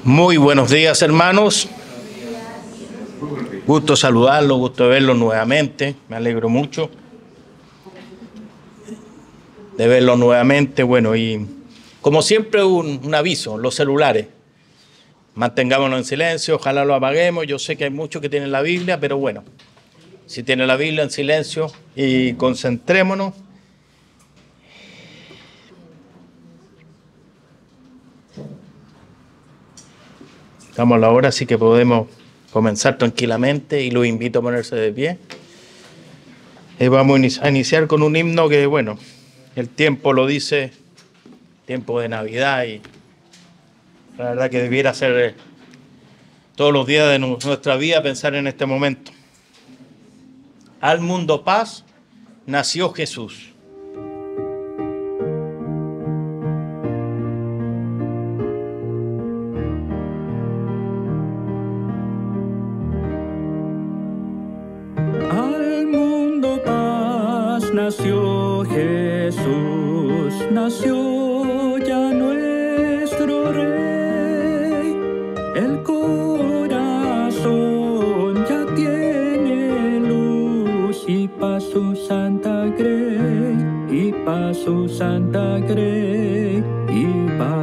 Muy buenos días, hermanos. Gusto saludarlos, gusto verlos nuevamente. Me alegro mucho de verlos nuevamente. Bueno, y como siempre un aviso, los celulares. Mantengámonos en silencio, ojalá lo apaguemos. Yo sé que hay muchos que tienen la Biblia, pero bueno, si tienen la Biblia en silencio y concentrémonos. Estamos a la hora, así que podemos comenzar tranquilamente y los invito a ponerse de pie. Vamos a iniciar con un himno que, bueno, el tiempo lo dice, tiempo de Navidad, y la verdad que debiera ser todos los días de nuestra vida pensar en este momento. Al mundo paz nació Jesús. Nació Jesús, nació ya nuestro Rey. El corazón ya tiene luz y pa' su santa grey, y pa' su santa grey, y pa'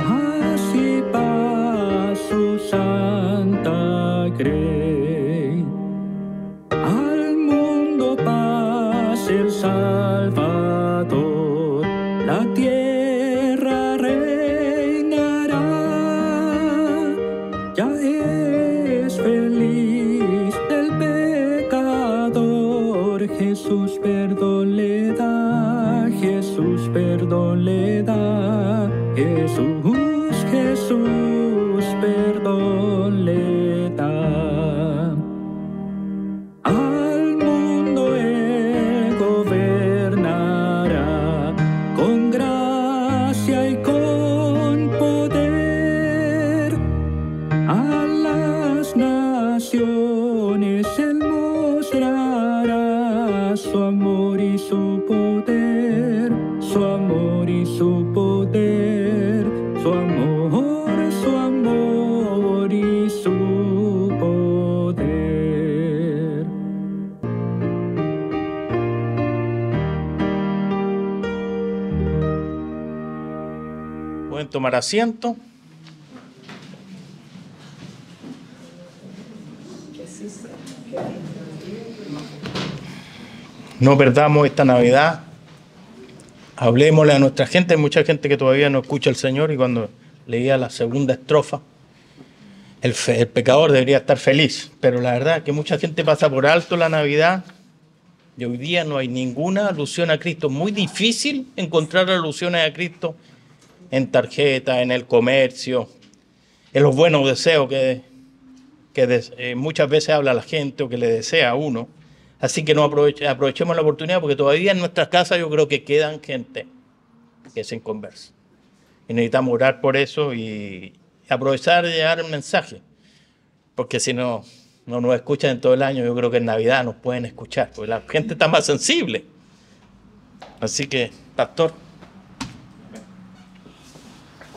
su santa grey. Al mundo paz el Salvador, la tierra reinará. Ya es feliz el pecador, Jesús perdón le da, Jesús perdón le da, Jesús perdón le da. Al mundo él gobernará con gracia y con poder. A las naciones él mostrará su amor y su poder, su amor y su poder, su amor y su poder. Pueden tomar asiento. No perdamos esta Navidad. Hablemosle a nuestra gente. Hay mucha gente que todavía no escucha al Señor, y cuando leía la segunda estrofa, el pecador debería estar feliz. Pero la verdad es que mucha gente pasa por alto la Navidad, y hoy día no hay ninguna alusión a Cristo. Es muy difícil encontrar alusiones a Cristo en tarjetas, en el comercio, en los buenos deseos que muchas veces habla la gente o que le desea a uno. Así que no aprovechemos la oportunidad, porque todavía en nuestras casas yo creo que quedan gente que se conversa. Y necesitamos orar por eso y aprovechar de llevar el mensaje. Porque si no nos escuchan en todo el año, yo creo que en Navidad nos pueden escuchar, porque la gente está más sensible. Así que, pastor.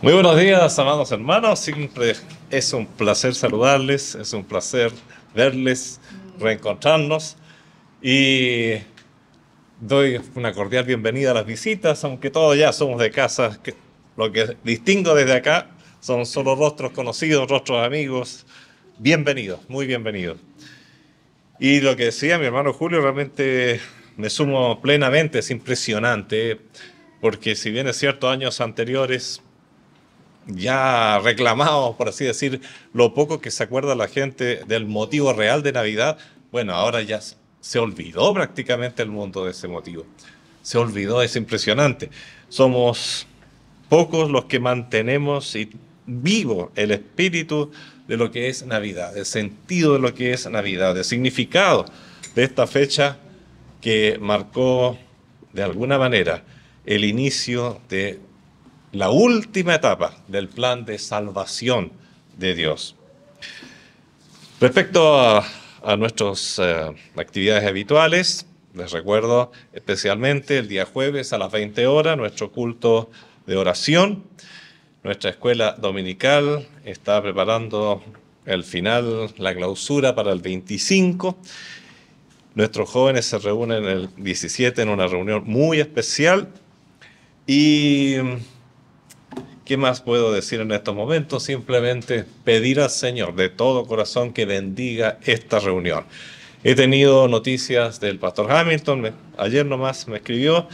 Muy buenos días, amados hermanos. Siempre es un placer saludarles, es un placer verles, reencontrarnos. Y doy una cordial bienvenida a las visitas, aunque todos ya somos de casa. Lo que distingo desde acá son solo rostros conocidos, rostros amigos. Bienvenidos, muy bienvenidos. Y lo que decía mi hermano Julio, realmente me sumo plenamente, es impresionante, porque si bien es cierto, años anteriores ya reclamamos, por así decir, lo poco que se acuerda la gente del motivo real de Navidad, bueno, ahora ya se olvidó prácticamente el mundo de ese motivo. Se olvidó, es impresionante. Somos pocos los que mantenemos vivo el espíritu de lo que es Navidad, el sentido de lo que es Navidad, el significado de esta fecha que marcó de alguna manera el inicio de la última etapa del plan de salvación de Dios. Respecto a nuestras actividades habituales, les recuerdo especialmente el día jueves a las 20 horas nuestro culto de oración. Nuestra escuela dominical está preparando el final, la clausura para el 25. Nuestros jóvenes se reúnen el 17 en una reunión muy especial. Y ¿qué más puedo decir en estos momentos? Simplemente pedir al Señor de todo corazón que bendiga esta reunión. He tenido noticias del pastor Hamilton, ayer nomás me escribió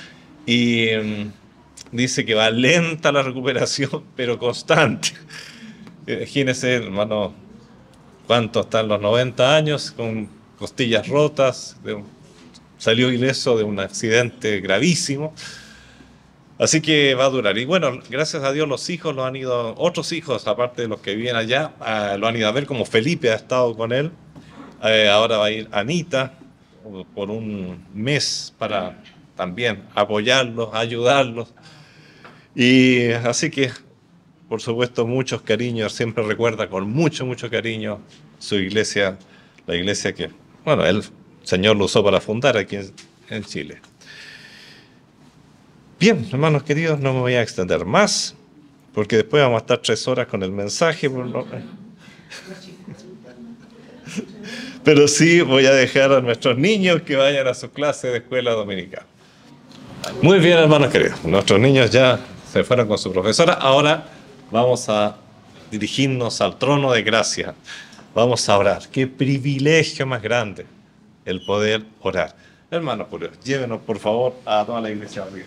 y dice que va lenta la recuperación, pero constante. Imagínense, hermano, cuánto están los 90 años, con costillas rotas, salió ileso de un accidente gravísimo. Así que va a durar. Y bueno, gracias a Dios los hijos lo han ido, otros hijos, aparte de los que viven allá, lo han ido a ver, como Felipe ha estado con él. Ahora va a ir Anita por un mes para también apoyarlos, ayudarlos. Y así que, por supuesto, muchos cariños. Siempre recuerda con mucho, mucho cariño su iglesia, la iglesia que, bueno, el Señor lo usó para fundar aquí en Chile. Bien, hermanos queridos, no me voy a extender más, porque después vamos a estar 3 horas con el mensaje. Pero sí voy a dejar a nuestros niños que vayan a su clase de escuela dominical. Muy bien, hermanos queridos. Nuestros niños ya se fueron con su profesora. Ahora vamos a dirigirnos al trono de gracia. Vamos a orar. Qué privilegio más grande el poder orar. Hermanos, llévenos por favor a toda la iglesia arriba.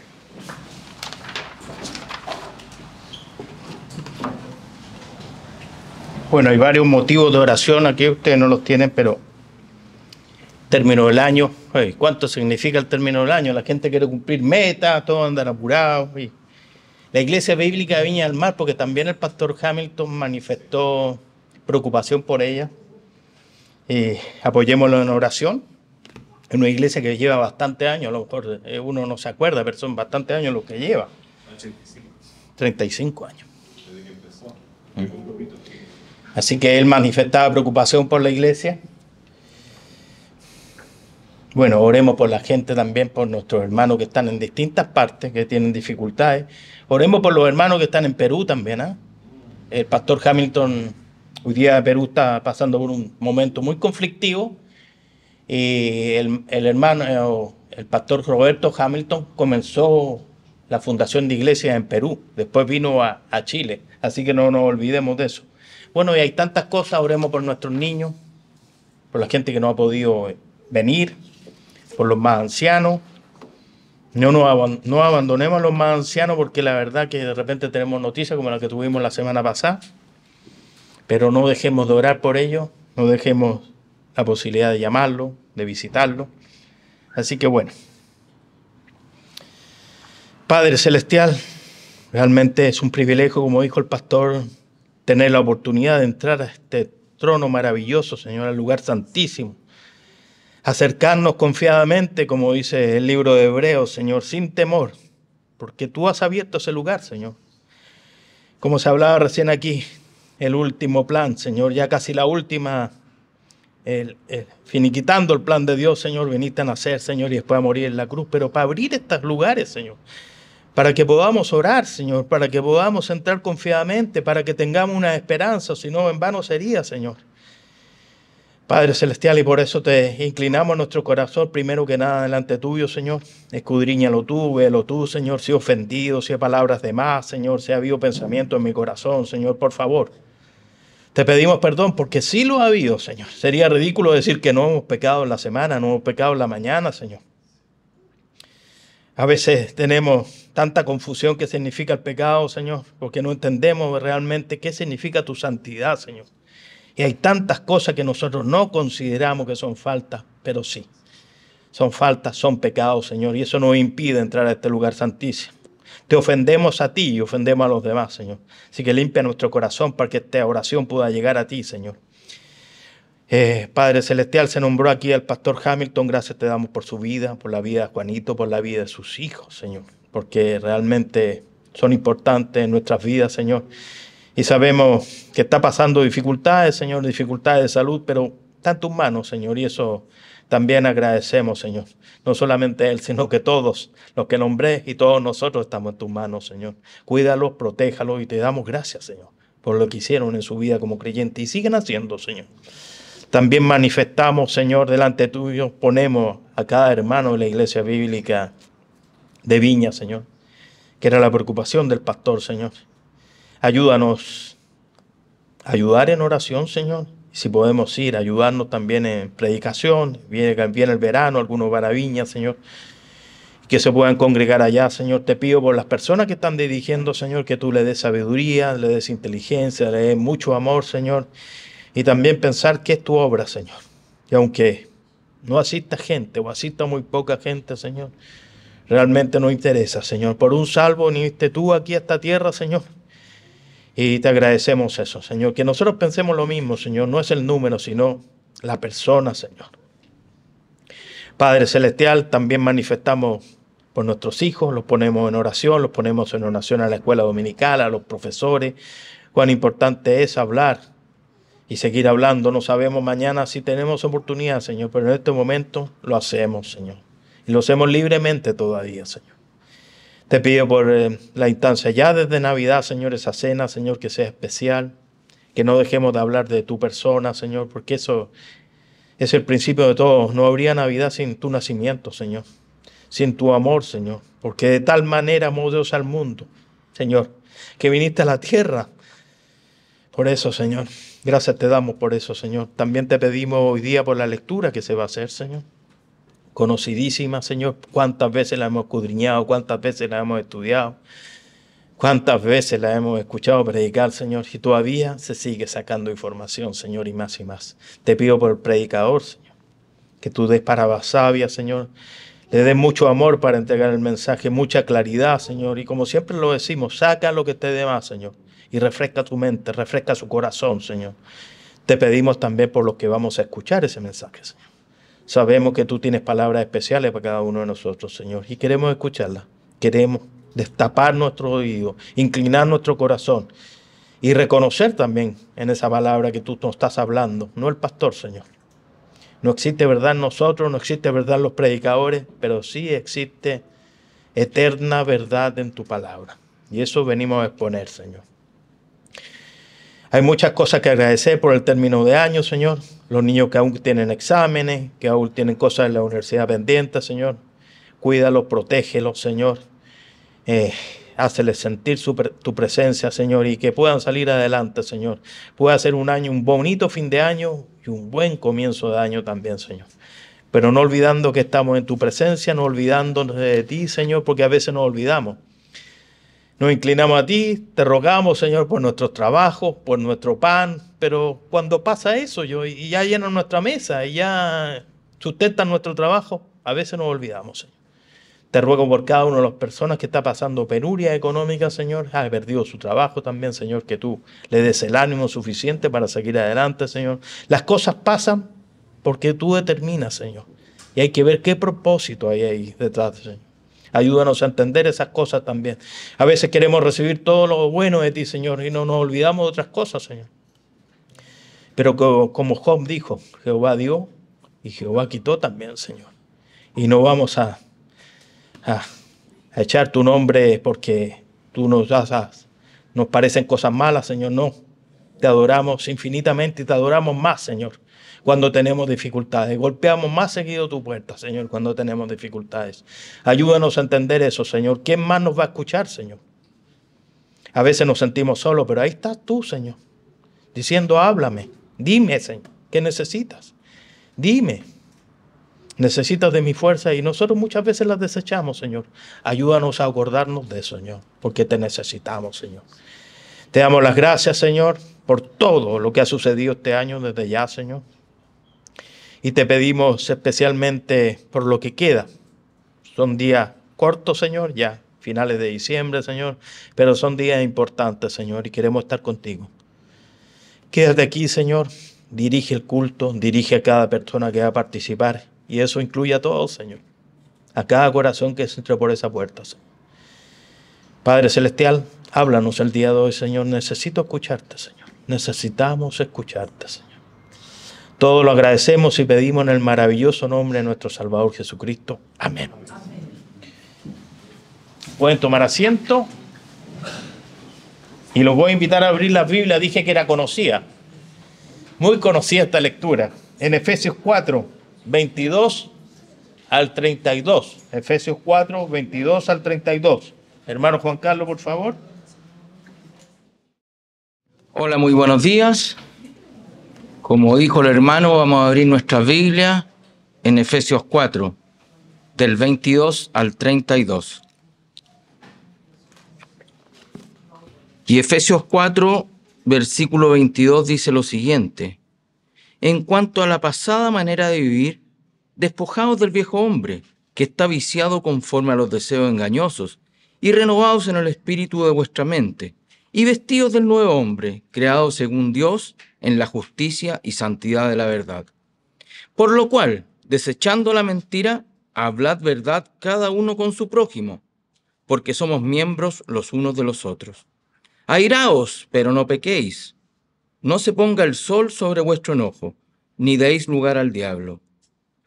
Bueno, hay varios motivos de oración, aquí ustedes no los tienen, pero término del año, ¿cuánto significa el término del año? La gente quiere cumplir metas, todos andan apurados. La Iglesia Bíblica de Viña del Mar, porque también el pastor Hamilton manifestó preocupación por ella. Apoyémoslo en oración. Es una iglesia que lleva bastante años, a lo mejor uno no se acuerda, pero son bastantes años los que lleva. 35 años. Así que él manifestaba preocupación por la iglesia. Bueno, oremos por la gente también, por nuestros hermanos que están en distintas partes, que tienen dificultades. Oremos por los hermanos que están en Perú también. El pastor Hamilton, hoy día Perú está pasando por un momento muy conflictivo. Y el pastor Roberto Hamilton comenzó la fundación de iglesias en Perú. Después vino a Chile. Así que no nos olvidemos de eso. Bueno, y hay tantas cosas. Oremos por nuestros niños, por la gente que no ha podido venir, por los más ancianos. No abandonemos a los más ancianos, porque la verdad que de repente tenemos noticias como la que tuvimos la semana pasada. Pero no dejemos de orar por ellos, no dejemos la posibilidad de llamarlo, de visitarlo. Así que bueno. Padre Celestial, realmente es un privilegio, como dijo el pastor, tener la oportunidad de entrar a este trono maravilloso, Señor, al lugar santísimo. Acercarnos confiadamente, como dice el libro de Hebreos, Señor, sin temor, porque tú has abierto ese lugar, Señor. Como se hablaba recién aquí, el último plan, Señor, ya casi la última, finiquitando el plan de Dios, Señor, viniste a nacer, Señor, y después a morir en la cruz, pero para abrir estos lugares, Señor, para que podamos orar, Señor, para que podamos entrar confiadamente, para que tengamos una esperanza, si no en vano sería, Señor. Padre Celestial, y por eso te inclinamos nuestro corazón, primero que nada, delante tuyo, Señor. Escudriñalo tú, velo tú, Señor, si he ofendido, si hay palabras de más, Señor, si ha habido pensamiento en mi corazón, Señor, por favor. Te pedimos perdón porque sí lo ha habido, Señor. Sería ridículo decir que no hemos pecado en la semana, no hemos pecado en la mañana, Señor. A veces tenemos tanta confusión que significa el pecado, Señor, porque no entendemos realmente qué significa tu santidad, Señor. Y hay tantas cosas que nosotros no consideramos que son faltas, pero sí. Son faltas, son pecados, Señor, y eso nos impide entrar a este lugar santísimo. Te ofendemos a ti y ofendemos a los demás, Señor. Así que limpia nuestro corazón para que esta oración pueda llegar a ti, Señor. Padre Celestial, se nombró aquí al pastor Hamilton. Gracias te damos por su vida, por la vida de Juanito, por la vida de sus hijos, Señor. Porque realmente son importantes en nuestras vidas, Señor. Y sabemos que está pasando dificultades, Señor, dificultades de salud, pero está en tus manos, Señor, y eso También agradecemos, Señor, no solamente Él, sino que todos los que nombré y todos nosotros estamos en tus manos, Señor. Cuídalos, protéjalos y te damos gracias, Señor, por lo que hicieron en su vida como creyentes y siguen haciendo, Señor. También manifestamos, Señor, delante tuyo, ponemos a cada hermano de la iglesia bíblica de Viña, Señor, que era la preocupación del pastor, Señor. Ayúdanos a ayudar en oración, Señor. Y si podemos ir, ayudarnos también en predicación. Viene el verano, algunos van a Viña, Señor. Que se puedan congregar allá, Señor. Te pido por las personas que están dirigiendo, Señor, que tú le des sabiduría, le des inteligencia, le des mucho amor, Señor. Y también pensar que es tu obra, Señor. Y aunque no asista gente o asista muy poca gente, Señor, realmente no interesa, Señor. Por un salvo viniste tú aquí a esta tierra, Señor. Y te agradecemos eso, Señor. Que nosotros pensemos lo mismo, Señor. No es el número, sino la persona, Señor. Padre Celestial, también manifestamos por nuestros hijos, los ponemos en oración a la escuela dominical, a los profesores. Cuán importante es hablar y seguir hablando. No sabemos mañana si tenemos oportunidad, Señor, pero en este momento lo hacemos, Señor. Y lo hacemos libremente todavía, Señor. Te pido por la instancia ya desde Navidad, Señor, esa cena, Señor, que sea especial, que no dejemos de hablar de tu persona, Señor, porque eso es el principio de todo. No habría Navidad sin tu nacimiento, Señor, sin tu amor, Señor, porque de tal manera amó Dios al mundo, Señor, que viniste a la tierra. Por eso, Señor, gracias te damos por eso, Señor. También te pedimos hoy día por la lectura que se va a hacer, Señor. Conocidísima, Señor, cuántas veces la hemos escudriñado, cuántas veces la hemos estudiado, cuántas veces la hemos escuchado predicar, Señor, y todavía se sigue sacando información, Señor, y más y más. Te pido por el predicador, Señor, que tú des palabras sabias, Señor, le des mucho amor para entregar el mensaje, mucha claridad, Señor, y como siempre lo decimos, saca lo que te dé más, Señor, y refresca tu mente, refresca su corazón, Señor. Te pedimos también por los que vamos a escuchar ese mensaje, Señor. Sabemos que tú tienes palabras especiales para cada uno de nosotros, Señor, y queremos escucharlas. Queremos destapar nuestros oídos, inclinar nuestro corazón y reconocer también en esa palabra que tú nos estás hablando, no el pastor, Señor. No existe verdad en nosotros, no existe verdad en los predicadores, pero sí existe eterna verdad en tu palabra. Y eso venimos a exponer, Señor. Hay muchas cosas que agradecer por el término de año, Señor. Los niños que aún tienen exámenes, que aún tienen cosas en la universidad pendientes, Señor. Cuídalos, protégelos, Señor. Háceles sentir tu presencia, Señor, y que puedan salir adelante, Señor. Pueda ser un año, un bonito fin de año y un buen comienzo de año también, Señor. Pero no olvidando que estamos en tu presencia, no olvidándonos de ti, Señor, porque a veces nos olvidamos. Nos inclinamos a ti, te rogamos, Señor, por nuestros trabajos, por nuestro pan, pero cuando pasa eso, y ya llenan nuestra mesa y ya sustentan nuestro trabajo, a veces nos olvidamos, Señor. Te ruego por cada una de las personas que está pasando penuria económica, Señor, ha perdido su trabajo también, Señor, que tú le des el ánimo suficiente para seguir adelante, Señor. Las cosas pasan porque tú determinas, Señor, y hay que ver qué propósito hay ahí detrás, Señor. Ayúdanos a entender esas cosas también. A veces queremos recibir todo lo bueno de ti, Señor, y no nos olvidamos de otras cosas, Señor. Pero como Job dijo, Jehová dio y Jehová quitó también, Señor. Y no vamos a echar tu nombre porque tú nos parecen cosas malas, Señor. No, te adoramos infinitamente y te adoramos más, Señor, cuando tenemos dificultades. Golpeamos más seguido tu puerta, Señor, cuando tenemos dificultades. Ayúdanos a entender eso, Señor. ¿Quién más nos va a escuchar, Señor? A veces nos sentimos solos, pero ahí estás tú, Señor, diciendo, háblame. Dime, Señor, ¿qué necesitas? Dime. Necesitas de mi fuerza y nosotros muchas veces las desechamos, Señor. Ayúdanos a acordarnos de eso, Señor, porque te necesitamos, Señor. Te damos las gracias, Señor, por todo lo que ha sucedido este año desde ya, Señor. Y te pedimos especialmente por lo que queda. Son días cortos, Señor, ya finales de diciembre, Señor, pero son días importantes, Señor, y queremos estar contigo. Quédate aquí, Señor, dirige el culto, dirige a cada persona que va a participar, y eso incluye a todos, Señor, a cada corazón que se entre por esa puerta, Señor. Padre Celestial, háblanos el día de hoy, Señor. Necesito escucharte, Señor. Necesitamos escucharte, Señor. Todo lo agradecemos y pedimos en el maravilloso nombre de nuestro Salvador Jesucristo. Amén. Pueden tomar asiento. Y los voy a invitar a abrir la Biblia. Dije que era conocida. Muy conocida esta lectura. En Efesios 4, 22 al 32. Efesios 4, 22 al 32. Hermano Juan Carlos, por favor. Hola, muy buenos días. Como dijo el hermano, vamos a abrir nuestra Biblia en Efesios 4, del 22 al 32. Y Efesios 4, versículo 22 dice lo siguiente: en cuanto a la pasada manera de vivir, despojaos del viejo hombre, que está viciado conforme a los deseos engañosos, y renovaos en el espíritu de vuestra mente, y vestidos del nuevo hombre, creado según Dios, en la justicia y santidad de la verdad. Por lo cual, desechando la mentira, hablad verdad cada uno con su prójimo, porque somos miembros los unos de los otros. Airaos, pero no pequéis. No se ponga el sol sobre vuestro enojo, ni deis lugar al diablo.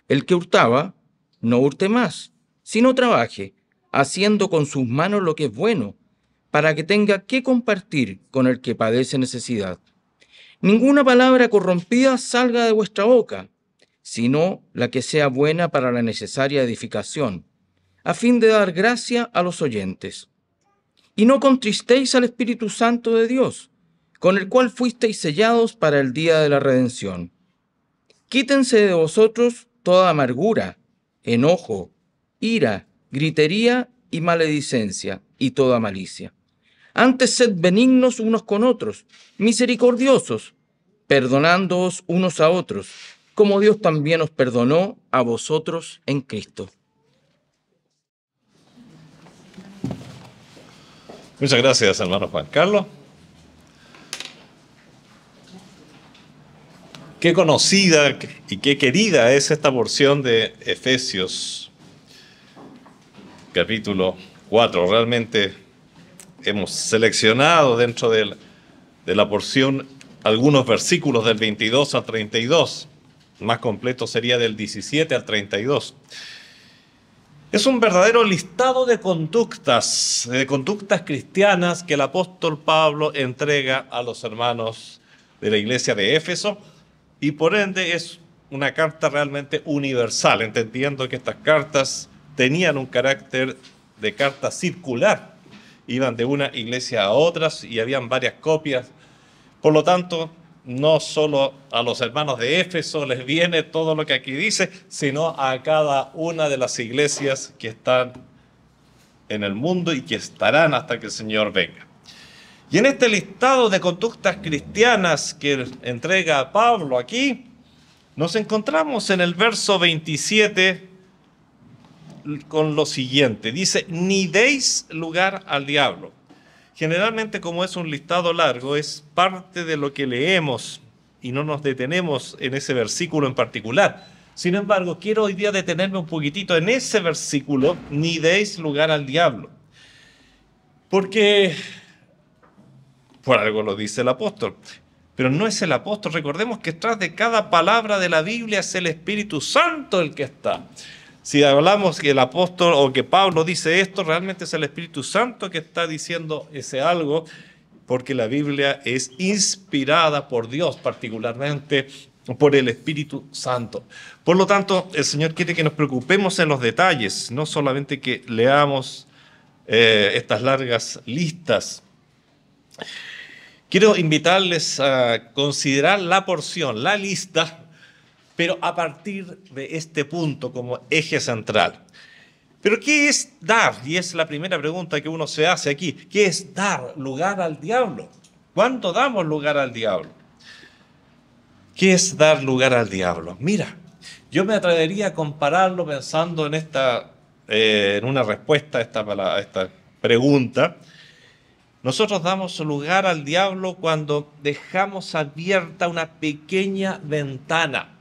El que hurtaba, no hurte más, sino trabaje, haciendo con sus manos lo que es bueno, para que tenga que compartir con el que padece necesidad. Ninguna palabra corrompida salga de vuestra boca, sino la que sea buena para la necesaria edificación, a fin de dar gracia a los oyentes. Y no contristéis al Espíritu Santo de Dios, con el cual fuisteis sellados para el día de la redención. Quítense de vosotros toda amargura, enojo, ira, gritería y maledicencia y toda malicia. Antes sed benignos unos con otros, misericordiosos, perdonándoos unos a otros, como Dios también os perdonó a vosotros en Cristo. Muchas gracias, hermano Juan Carlos. Qué conocida y qué querida es esta porción de Efesios, capítulo 4. Realmente hemos seleccionado dentro de la porción algunos versículos del 22 al 32. Más completo sería del 17 al 32. Es un verdadero listado de conductas cristianas que el apóstol Pablo entrega a los hermanos de la iglesia de Éfeso, y por ende es una carta realmente universal, entendiendo que estas cartas tenían un carácter de carta circular, iban de una iglesia a otras y habían varias copias. Por lo tanto, no solo a los hermanos de Éfeso les viene todo lo que aquí dice, sino a cada una de las iglesias que están en el mundo y que estarán hasta que el Señor venga. Y en este listado de conductas cristianas que entrega Pablo aquí, nos encontramos en el verso 27 con lo siguiente. Dice: ni deis lugar al diablo. Generalmente, como es un listado largo, es parte de lo que leemos y no nos detenemos en ese versículo en particular. Sin embargo, quiero hoy día detenerme un poquitito en ese versículo: ni deis lugar al diablo. Porque por algo lo dice el apóstol. Pero no es el apóstol. Recordemos que detrás de cada palabra de la Biblia es el Espíritu Santo el que está. Si hablamos que el apóstol o que Pablo dice esto, realmente es el Espíritu Santo que está diciendo ese algo, porque la Biblia es inspirada por Dios, particularmente por el Espíritu Santo. Por lo tanto, el Señor quiere que nos preocupemos en los detalles, no solamente que leamos estas largas listas. Quiero invitarles a considerar la porción, la lista, pero a partir de este punto como eje central. ¿Pero qué es dar? Y es la primera pregunta que uno se hace aquí. ¿Qué es dar lugar al diablo? ¿Cuándo damos lugar al diablo? ¿Qué es dar lugar al diablo? Mira, yo me atrevería a compararlo pensando en una respuesta a esta pregunta. Nosotros damos lugar al diablo cuando dejamos abierta una pequeña ventana.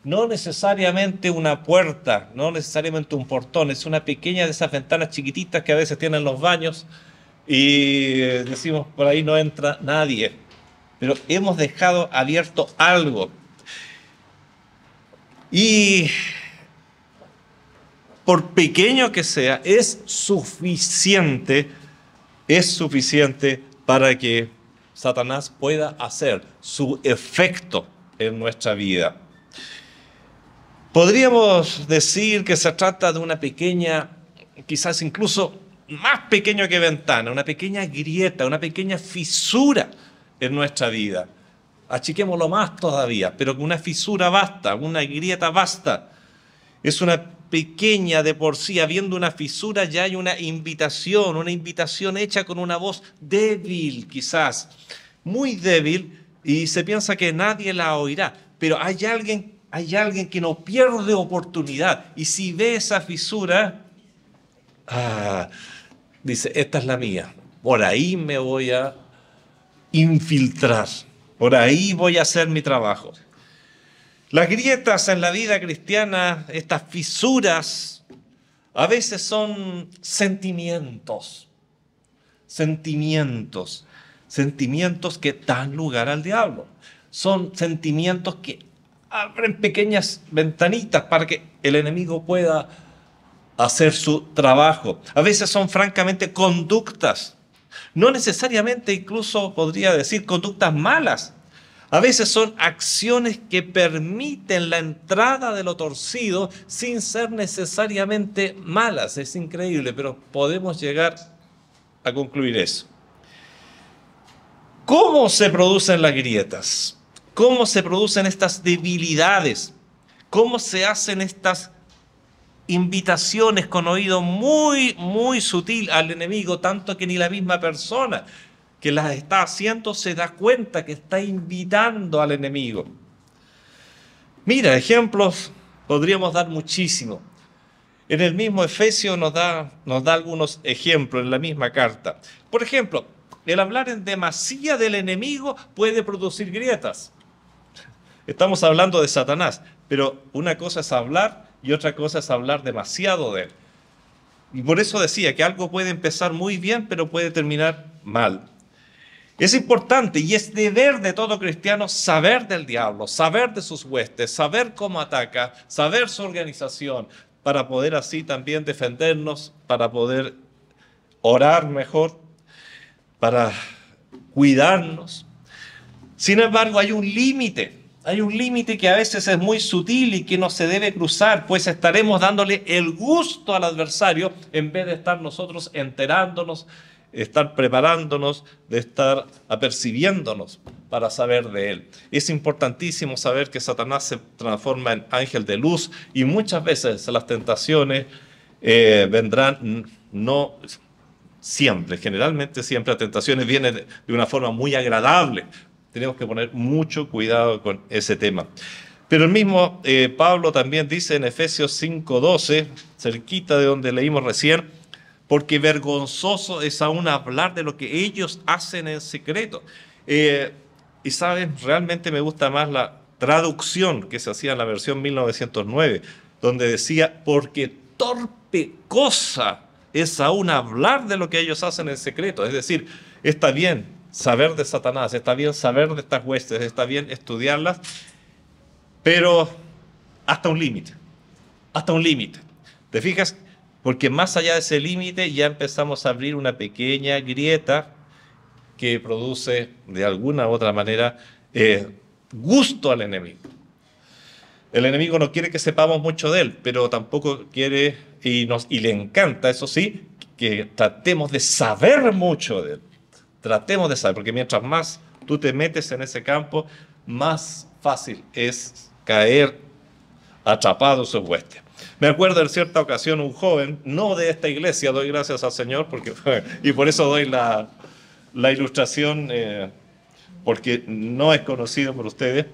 No necesariamente una puerta, no necesariamente un portón, es una pequeña de esas ventanas chiquititas que a veces tienen los baños y decimos por ahí no entra nadie. Pero hemos dejado abierto algo. Y por pequeño que sea, es suficiente para que Satanás pueda hacer su efecto en nuestra vida. Podríamos decir que se trata de una pequeña, quizás incluso más pequeño que ventana, una pequeña grieta, una pequeña fisura en nuestra vida. Achiquémoslo más todavía, pero una fisura basta, una grieta basta. Es una pequeña de por sí, habiendo una fisura ya hay una invitación hecha con una voz débil quizás, muy débil, y se piensa que nadie la oirá, pero hay alguien que no pierde oportunidad, y si ve esa fisura, dice, esta es la mía, por ahí me voy a infiltrar, por ahí voy a hacer mi trabajo. Las grietas en la vida cristiana, estas fisuras, a veces son sentimientos que dan lugar al diablo. Son sentimientos que abren pequeñas ventanitas para que el enemigo pueda hacer su trabajo. A veces son francamente conductas, no necesariamente incluso podría decir conductas malas. A veces son acciones que permiten la entrada de lo torcido sin ser necesariamente malas. Es increíble, pero podemos llegar a concluir eso. ¿Cómo se producen las grietas? ¿Cómo se producen estas debilidades? ¿Cómo se hacen estas invitaciones con oído muy, muy sutil al enemigo, tanto que ni la misma persona que las está haciendo se da cuenta que está invitando al enemigo? Mira, ejemplos podríamos dar muchísimo. En el mismo Efesios nos da algunos ejemplos en la misma carta. Por ejemplo, el hablar en demasía del enemigo puede producir grietas. Estamos hablando de Satanás, pero una cosa es hablar y otra cosa es hablar demasiado de él. Y por eso decía que algo puede empezar muy bien, pero puede terminar mal. Es importante y es deber de todo cristiano saber del diablo, saber de sus huestes, saber cómo ataca, saber su organización, para poder así también defendernos, para poder orar mejor, para cuidarnos. Sin embargo, hay un límite que a veces es muy sutil y que no se debe cruzar, pues estaremos dándole el gusto al adversario en vez de estar nosotros enterándonos, estar preparándonos, de estar apercibiéndonos para saber de él. Es importantísimo saber que Satanás se transforma en ángel de luz y muchas veces las tentaciones vendrán, no siempre, generalmente siempre las tentaciones vienen de una forma muy agradable. Tenemos que poner mucho cuidado con ese tema. Pero el mismo Pablo también dice en Efesios 5:12, cerquita de donde leímos recién, porque vergonzoso es aún hablar de lo que ellos hacen en secreto. Y saben, realmente me gusta más la traducción que se hacía en la versión 1909, donde decía, porque torpe cosa es aún hablar de lo que ellos hacen en secreto. Es decir, está bien saber de Satanás, está bien saber de estas huestes, está bien estudiarlas, pero hasta un límite. ¿Te fijas? Porque más allá de ese límite ya empezamos a abrir una pequeña grieta que produce de alguna u otra manera gusto al enemigo. El enemigo no quiere que sepamos mucho de él, pero tampoco quiere, y le encanta, eso sí, que tratemos de saber mucho de él. Tratemos de saber, porque mientras más tú te metes en ese campo, más fácil es caer atrapado en sus huestes. Me acuerdo en cierta ocasión un joven, no de esta iglesia, doy gracias al Señor, y por eso doy la ilustración, porque no es conocido por ustedes.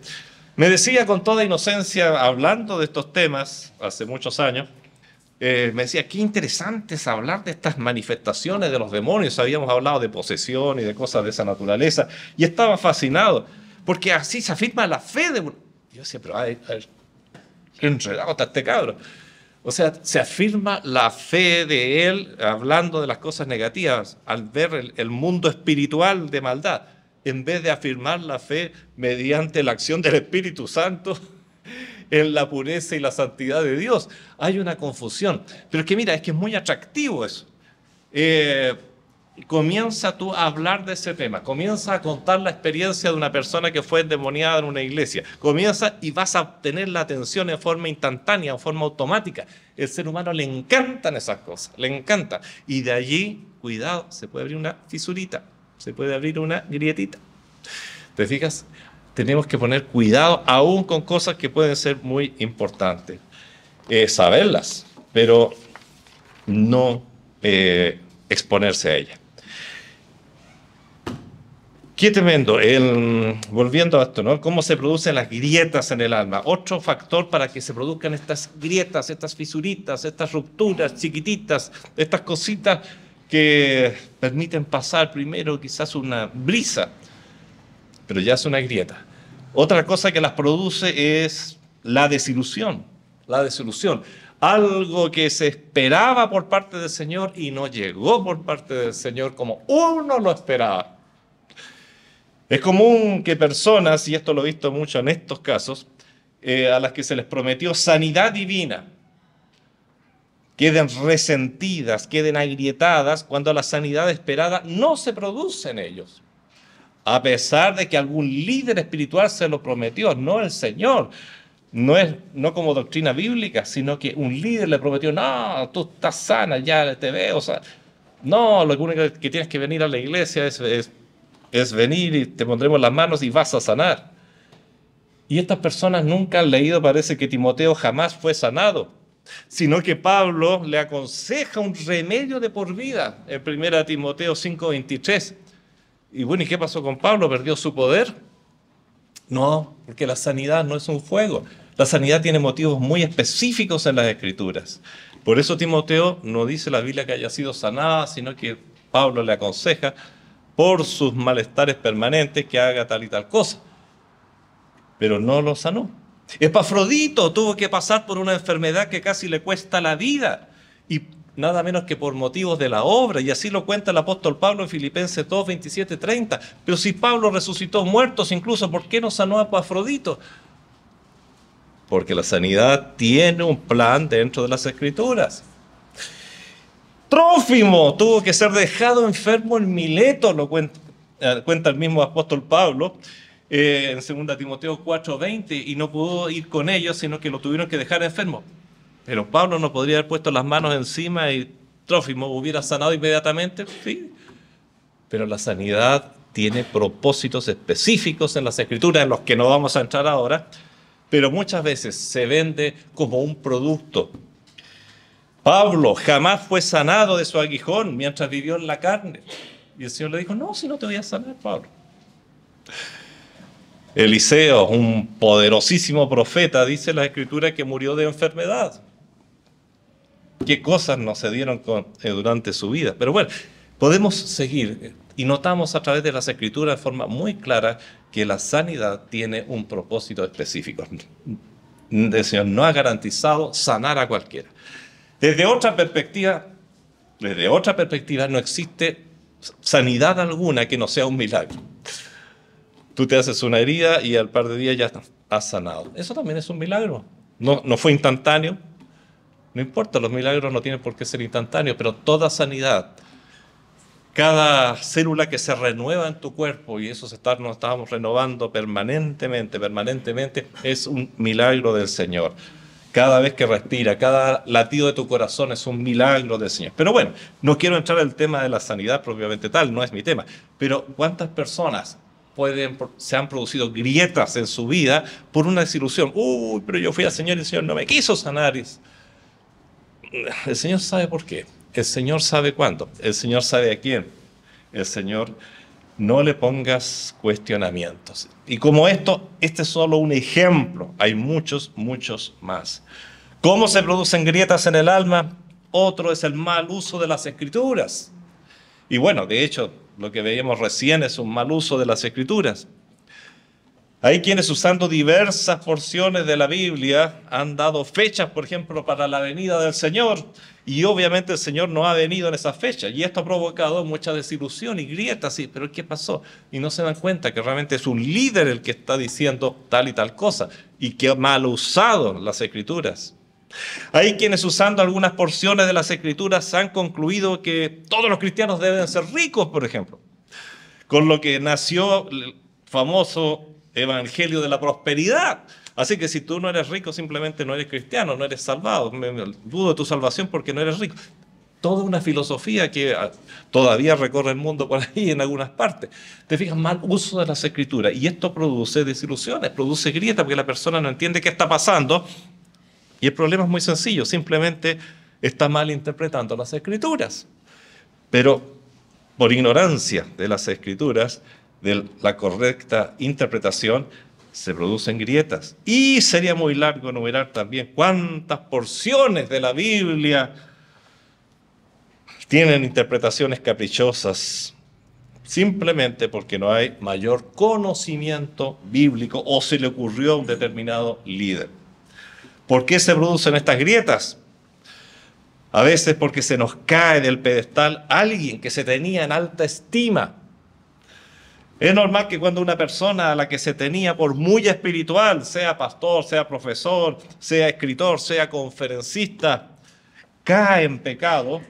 Me decía con toda inocencia, hablando de estos temas hace muchos años, me decía, qué interesante es hablar de estas manifestaciones de los demonios. Habíamos hablado de posesión y de cosas de esa naturaleza, y estaba fascinado, porque así se afirma la fe de... Yo decía, pero a ver, qué enredado está este cabro. O sea, se afirma la fe de él hablando de las cosas negativas al ver el mundo espiritual de maldad, en vez de afirmar la fe mediante la acción del Espíritu Santo en la pureza y la santidad de Dios. Hay una confusión. Pero es que mira, es que es muy atractivo eso. Comienza tú a hablar de ese tema, comienza a contar la experiencia de una persona que fue endemoniada en una iglesia, comienza y vas a tener la atención en forma instantánea, en forma automática. El ser humano le encantan esas cosas, le encantan. Y de allí, cuidado, se puede abrir una fisurita, se puede abrir una grietita. ¿Te fijas? Tenemos que poner cuidado aún con cosas que pueden ser muy importantes. Saberlas, pero no exponerse a ellas. Qué tremendo. Volviendo a esto, ¿no? Cómo se producen las grietas en el alma. Otro factor para que se produzcan estas grietas, estas fisuritas, estas rupturas chiquititas, estas cositas que permiten pasar primero quizás una brisa, pero ya es una grieta. Otra cosa que las produce es la desilusión. La desilusión. Algo que se esperaba por parte del Señor y no llegó por parte del Señor como uno lo esperaba. Es común que personas, y esto lo he visto mucho en estos casos, a las que se les prometió sanidad divina, queden resentidas, queden agrietadas cuando la sanidad esperada no se produce en ellos. A pesar de que algún líder espiritual se lo prometió, no el Señor. No como doctrina bíblica, sino que un líder le prometió, no, tú estás sana, ya te veo. O sea, no, lo único que tienes que venir a la iglesia es venir y te pondremos las manos y vas a sanar. Y estas personas nunca han leído, parece que Timoteo jamás fue sanado, sino que Pablo le aconseja un remedio de por vida en 1 Timoteo 5:23. Y bueno, ¿y qué pasó con Pablo? ¿Perdió su poder? No, porque la sanidad no es un juego. La sanidad tiene motivos muy específicos en las Escrituras. Por eso Timoteo no dice la Biblia que haya sido sanada, sino que Pablo le aconseja por sus malestares permanentes que haga tal y tal cosa. Pero no lo sanó. Epafrodito tuvo que pasar por una enfermedad que casi le cuesta la vida, y nada menos que por motivos de la obra, y así lo cuenta el apóstol Pablo en Filipenses 2, 27, 30. Pero si Pablo resucitó muertos incluso, ¿por qué no sanó a Epafrodito? Porque la sanidad tiene un plan dentro de las Escrituras. Trófimo tuvo que ser dejado enfermo en Mileto, lo cuenta el mismo apóstol Pablo en 2 Timoteo 4:20, y no pudo ir con ellos, sino que lo tuvieron que dejar enfermo. Pero Pablo no podría haber puesto las manos encima y Trófimo hubiera sanado inmediatamente. Sí, pero la sanidad tiene propósitos específicos en las Escrituras, en los que no vamos a entrar ahora, pero muchas veces se vende como un producto. Pablo jamás fue sanado de su aguijón mientras vivió en la carne. Y el Señor le dijo, no, si no te voy a sanar, Pablo. Eliseo, un poderosísimo profeta, dice la Escritura que murió de enfermedad. ¿Qué cosas no se dieron durante su vida? Pero bueno, podemos seguir y notamos a través de las Escrituras de forma muy clara que la sanidad tiene un propósito específico. El Señor no ha garantizado sanar a cualquiera. Desde otra perspectiva no existe sanidad alguna que no sea un milagro. Tú te haces una herida y al par de días ya has sanado. Eso también es un milagro. No fue instantáneo. No importa, los milagros no tienen por qué ser instantáneos, pero toda sanidad, cada célula que se renueva en tu cuerpo, y eso nos estábamos renovando permanentemente, es un milagro del Señor. Cada vez que respira, cada latido de tu corazón es un milagro del Señor. Pero bueno, no quiero entrar en el tema de la sanidad propiamente tal, no es mi tema. Pero ¿cuántas personas se han producido grietas en su vida por una desilusión? Uy, pero yo fui al Señor y el Señor no me quiso sanar. El Señor sabe por qué. El Señor sabe cuándo. El Señor sabe a quién. El Señor, no le pongas cuestionamientos. Y como este es solo un ejemplo. Hay muchos más. ¿Cómo se producen grietas en el alma? Otro es el mal uso de las Escrituras. Y bueno, de hecho, lo que veíamos recién es un mal uso de las Escrituras. Hay quienes usando diversas porciones de la Biblia han dado fechas, por ejemplo, para la venida del Señor. Y obviamente el Señor no ha venido en esas fechas. Y esto ha provocado mucha desilusión y grietas. Sí, pero ¿qué pasó? Y no se dan cuenta que realmente es un líder el que está diciendo tal y tal cosa. Y que ha mal usado las Escrituras. Hay quienes usando algunas porciones de las Escrituras han concluido que todos los cristianos deben ser ricos, por ejemplo. Con lo que nació el famoso evangelio de la prosperidad. Así que si tú no eres rico, simplemente no eres cristiano, no eres salvado. Dudo de tu salvación porque no eres rico. Toda una filosofía que todavía recorre el mundo por ahí en algunas partes. Te fijas, mal uso de las Escrituras. Y esto produce desilusiones, produce grietas porque la persona no entiende qué está pasando. Y el problema es muy sencillo, simplemente está mal interpretando las Escrituras. Pero por ignorancia de las Escrituras, de la correcta interpretación, se producen grietas. Y sería muy largo enumerar también cuántas porciones de la Biblia tienen interpretaciones caprichosas, simplemente porque no hay mayor conocimiento bíblico o se le ocurrió a un determinado líder. ¿Por qué se producen estas grietas? A veces porque se nos cae del pedestal alguien que se tenía en alta estima. Es normal que cuando una persona a la que se tenía por muy espiritual, sea pastor, sea profesor, sea escritor, sea conferencista, cae en pecado,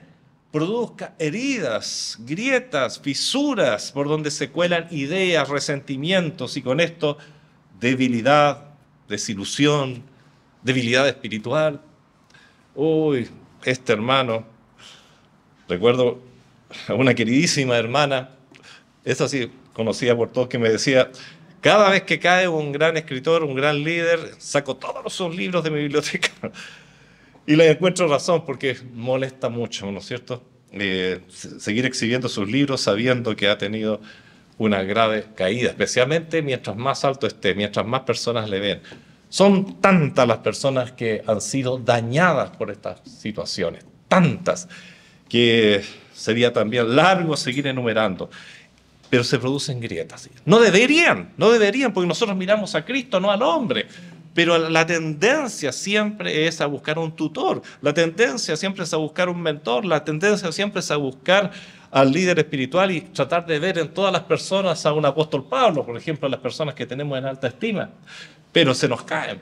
produzca heridas, grietas, fisuras por donde se cuelan ideas, resentimientos y con esto debilidad, desilusión, debilidad espiritual. Uy, este hermano, recuerdo a una queridísima hermana, esa sí, conocida por todos, que me decía, cada vez que cae un gran escritor, un gran líder, saco todos sus libros de mi biblioteca. Y le encuentro razón, porque molesta mucho, ¿no es cierto? Seguir exhibiendo sus libros sabiendo que ha tenido una grave caída, especialmente mientras más alto esté, mientras más personas le ven. Son tantas las personas que han sido dañadas por estas situaciones, tantas, que sería también largo seguir enumerando. Pero se producen grietas. No deberían, porque nosotros miramos a Cristo, no al hombre. Pero la tendencia siempre es a buscar un tutor, la tendencia siempre es a buscar un mentor, la tendencia siempre es a buscar al líder espiritual y tratar de ver en todas las personas a un apóstol Pablo, por ejemplo, a las personas que tenemos en alta estima. Pero se nos caen.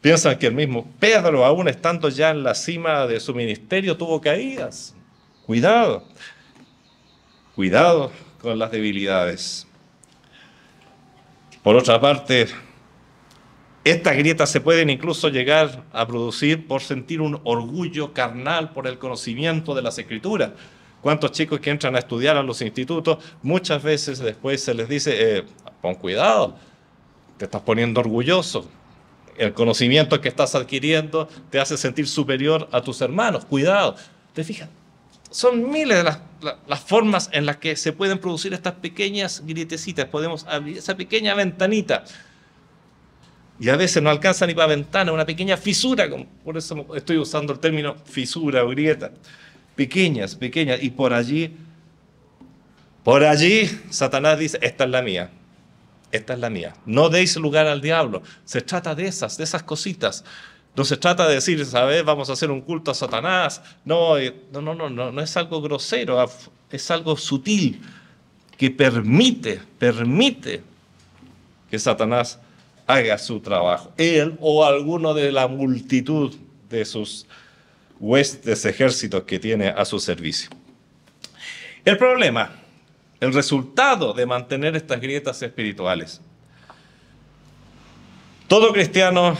Piensan que el mismo Pedro, aún estando ya en la cima de su ministerio, tuvo caídas. Cuidado. Cuidado con las debilidades. Por otra parte, estas grietas se pueden incluso llegar a producir por sentir un orgullo carnal por el conocimiento de las Escrituras. ¿Cuántos chicos que entran a estudiar a los institutos, muchas veces después se les dice, pon cuidado, te estás poniendo orgulloso. El conocimiento que estás adquiriendo te hace sentir superior a tus hermanos. Cuidado. ¿Te fijas? Son miles de las formas en las que se pueden producir estas pequeñas grietecitas. Podemos abrir esa pequeña ventanita. Y a veces no alcanza ni para ventana, una pequeña fisura. Por eso estoy usando el término fisura o grieta. Pequeñas. Y por allí, Satanás dice, esta es la mía. Esta es la mía. No deis lugar al diablo. Se trata de esas cositas. No se trata de decir, ¿sabes? Vamos a hacer un culto a Satanás. No es algo grosero, es algo sutil que permite que Satanás haga su trabajo. Él o alguno de la multitud de sus huestes, ejércitos que tiene a su servicio. El problema, el resultado de mantener estas grietas espirituales. Todo cristiano,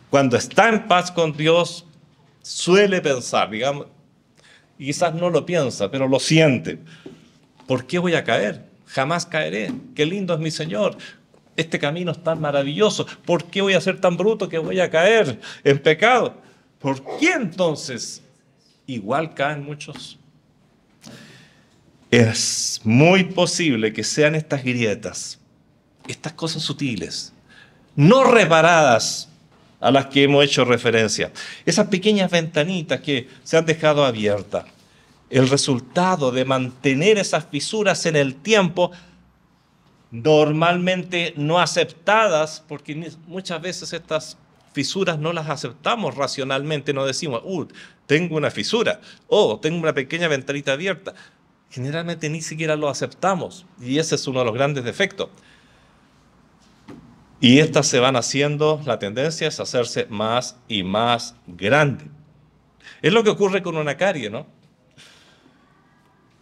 cuando está en paz con Dios, suele pensar, digamos, y quizás no lo piensa, pero lo siente. ¿Por qué voy a caer? Jamás caeré. Qué lindo es mi Señor. Este camino es tan maravilloso. ¿Por qué voy a ser tan bruto que voy a caer en pecado? ¿Por qué entonces igual caen muchos? Es muy posible que sean estas grietas, estas cosas sutiles, no reparadas, a las que hemos hecho referencia. Esas pequeñas ventanitas que se han dejado abiertas. El resultado de mantener esas fisuras en el tiempo normalmente no aceptadas, porque muchas veces estas fisuras no las aceptamos racionalmente, no decimos, tengo una fisura, tengo una pequeña ventanita abierta. Generalmente ni siquiera lo aceptamos, y ese es uno de los grandes defectos. Y estas se van haciendo, la tendencia es hacerse más y más grande. Es lo que ocurre con una carie, ¿no?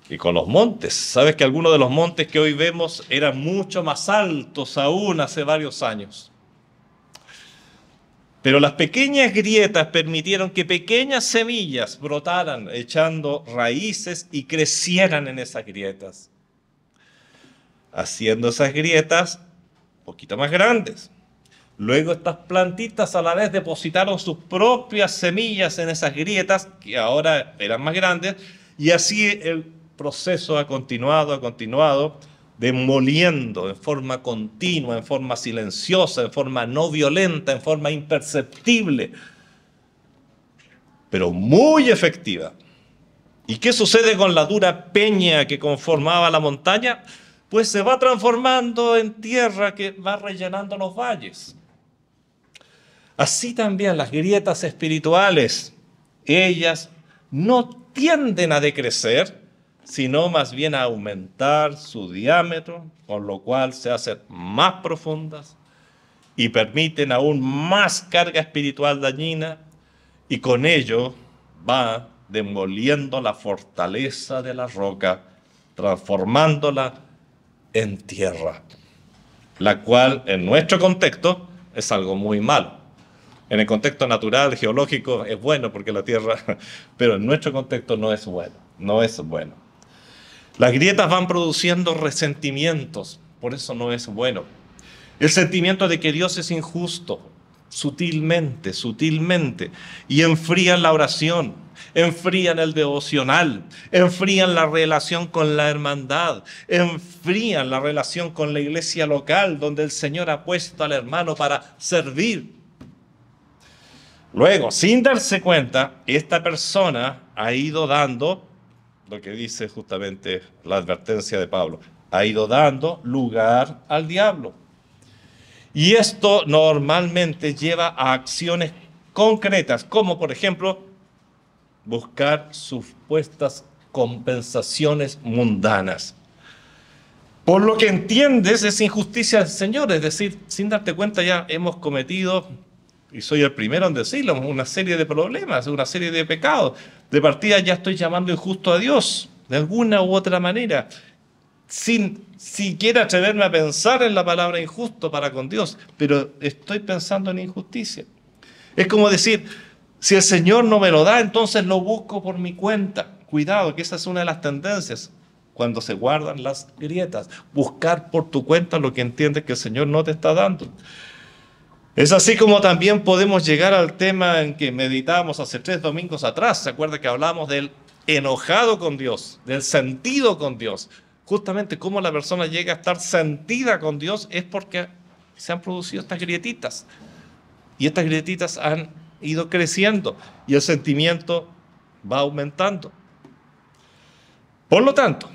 Y con los montes. Sabes que algunos de los montes que hoy vemos eran mucho más altos aún hace varios años. Pero las pequeñas grietas permitieron que pequeñas semillas brotaran, echando raíces y crecieran en esas grietas, haciendo esas grietas un poquito más grandes. Luego estas plantitas a la vez depositaron sus propias semillas en esas grietas, que ahora eran más grandes, y así el proceso ha continuado, demoliendo en forma continua, en forma silenciosa, en forma no violenta, en forma imperceptible, pero muy efectiva. ¿Y qué sucede con la dura peña que conformaba la montaña? Pues se va transformando en tierra que va rellenando los valles. Así también las grietas espirituales, ellas no tienden a decrecer, sino más bien a aumentar su diámetro, con lo cual se hacen más profundas y permiten aún más carga espiritual dañina, y con ello va demoliendo la fortaleza de la roca, transformándola en tierra, la cual en nuestro contexto es algo muy malo. En el contexto natural, geológico, es bueno porque la tierra, pero en nuestro contexto no es bueno, no es bueno. Las grietas van produciendo resentimientos, por eso no es bueno. El sentimiento de que Dios es injusto, sutilmente, y enfrían la oración, enfrían el devocional, enfrían la relación con la hermandad, enfrían la relación con la iglesia local, donde el Señor ha puesto al hermano para servir. Luego, sin darse cuenta, esta persona ha ido dando, lo que dice justamente la advertencia de Pablo, ha ido dando lugar al diablo. Y esto normalmente lleva a acciones concretas, como por ejemplo, buscar supuestas compensaciones mundanas. Por lo que entiendes, es injusticia del Señor, es decir, sin darte cuenta ya hemos cometido, y soy el primero en decirlo, una serie de problemas, una serie de pecados. De partida ya estoy llamando injusto a Dios, de alguna u otra manera, sin siquiera atreverme a pensar en la palabra injusto para con Dios, pero estoy pensando en injusticia. Es como decir, si el Señor no me lo da, entonces lo busco por mi cuenta. Cuidado, que esa es una de las tendencias cuando se guardan las grietas. Buscar por tu cuenta lo que entiendes que el Señor no te está dando. Es así como también podemos llegar al tema en que meditábamos hace 3 domingos atrás. ¿Se acuerda que hablamos del enojado con Dios, del sentido con Dios? Justamente cómo la persona llega a estar sentida con Dios es porque se han producido estas grietitas. Y estas grietitas han ido creciendo y el sentimiento va aumentando. Por lo tanto,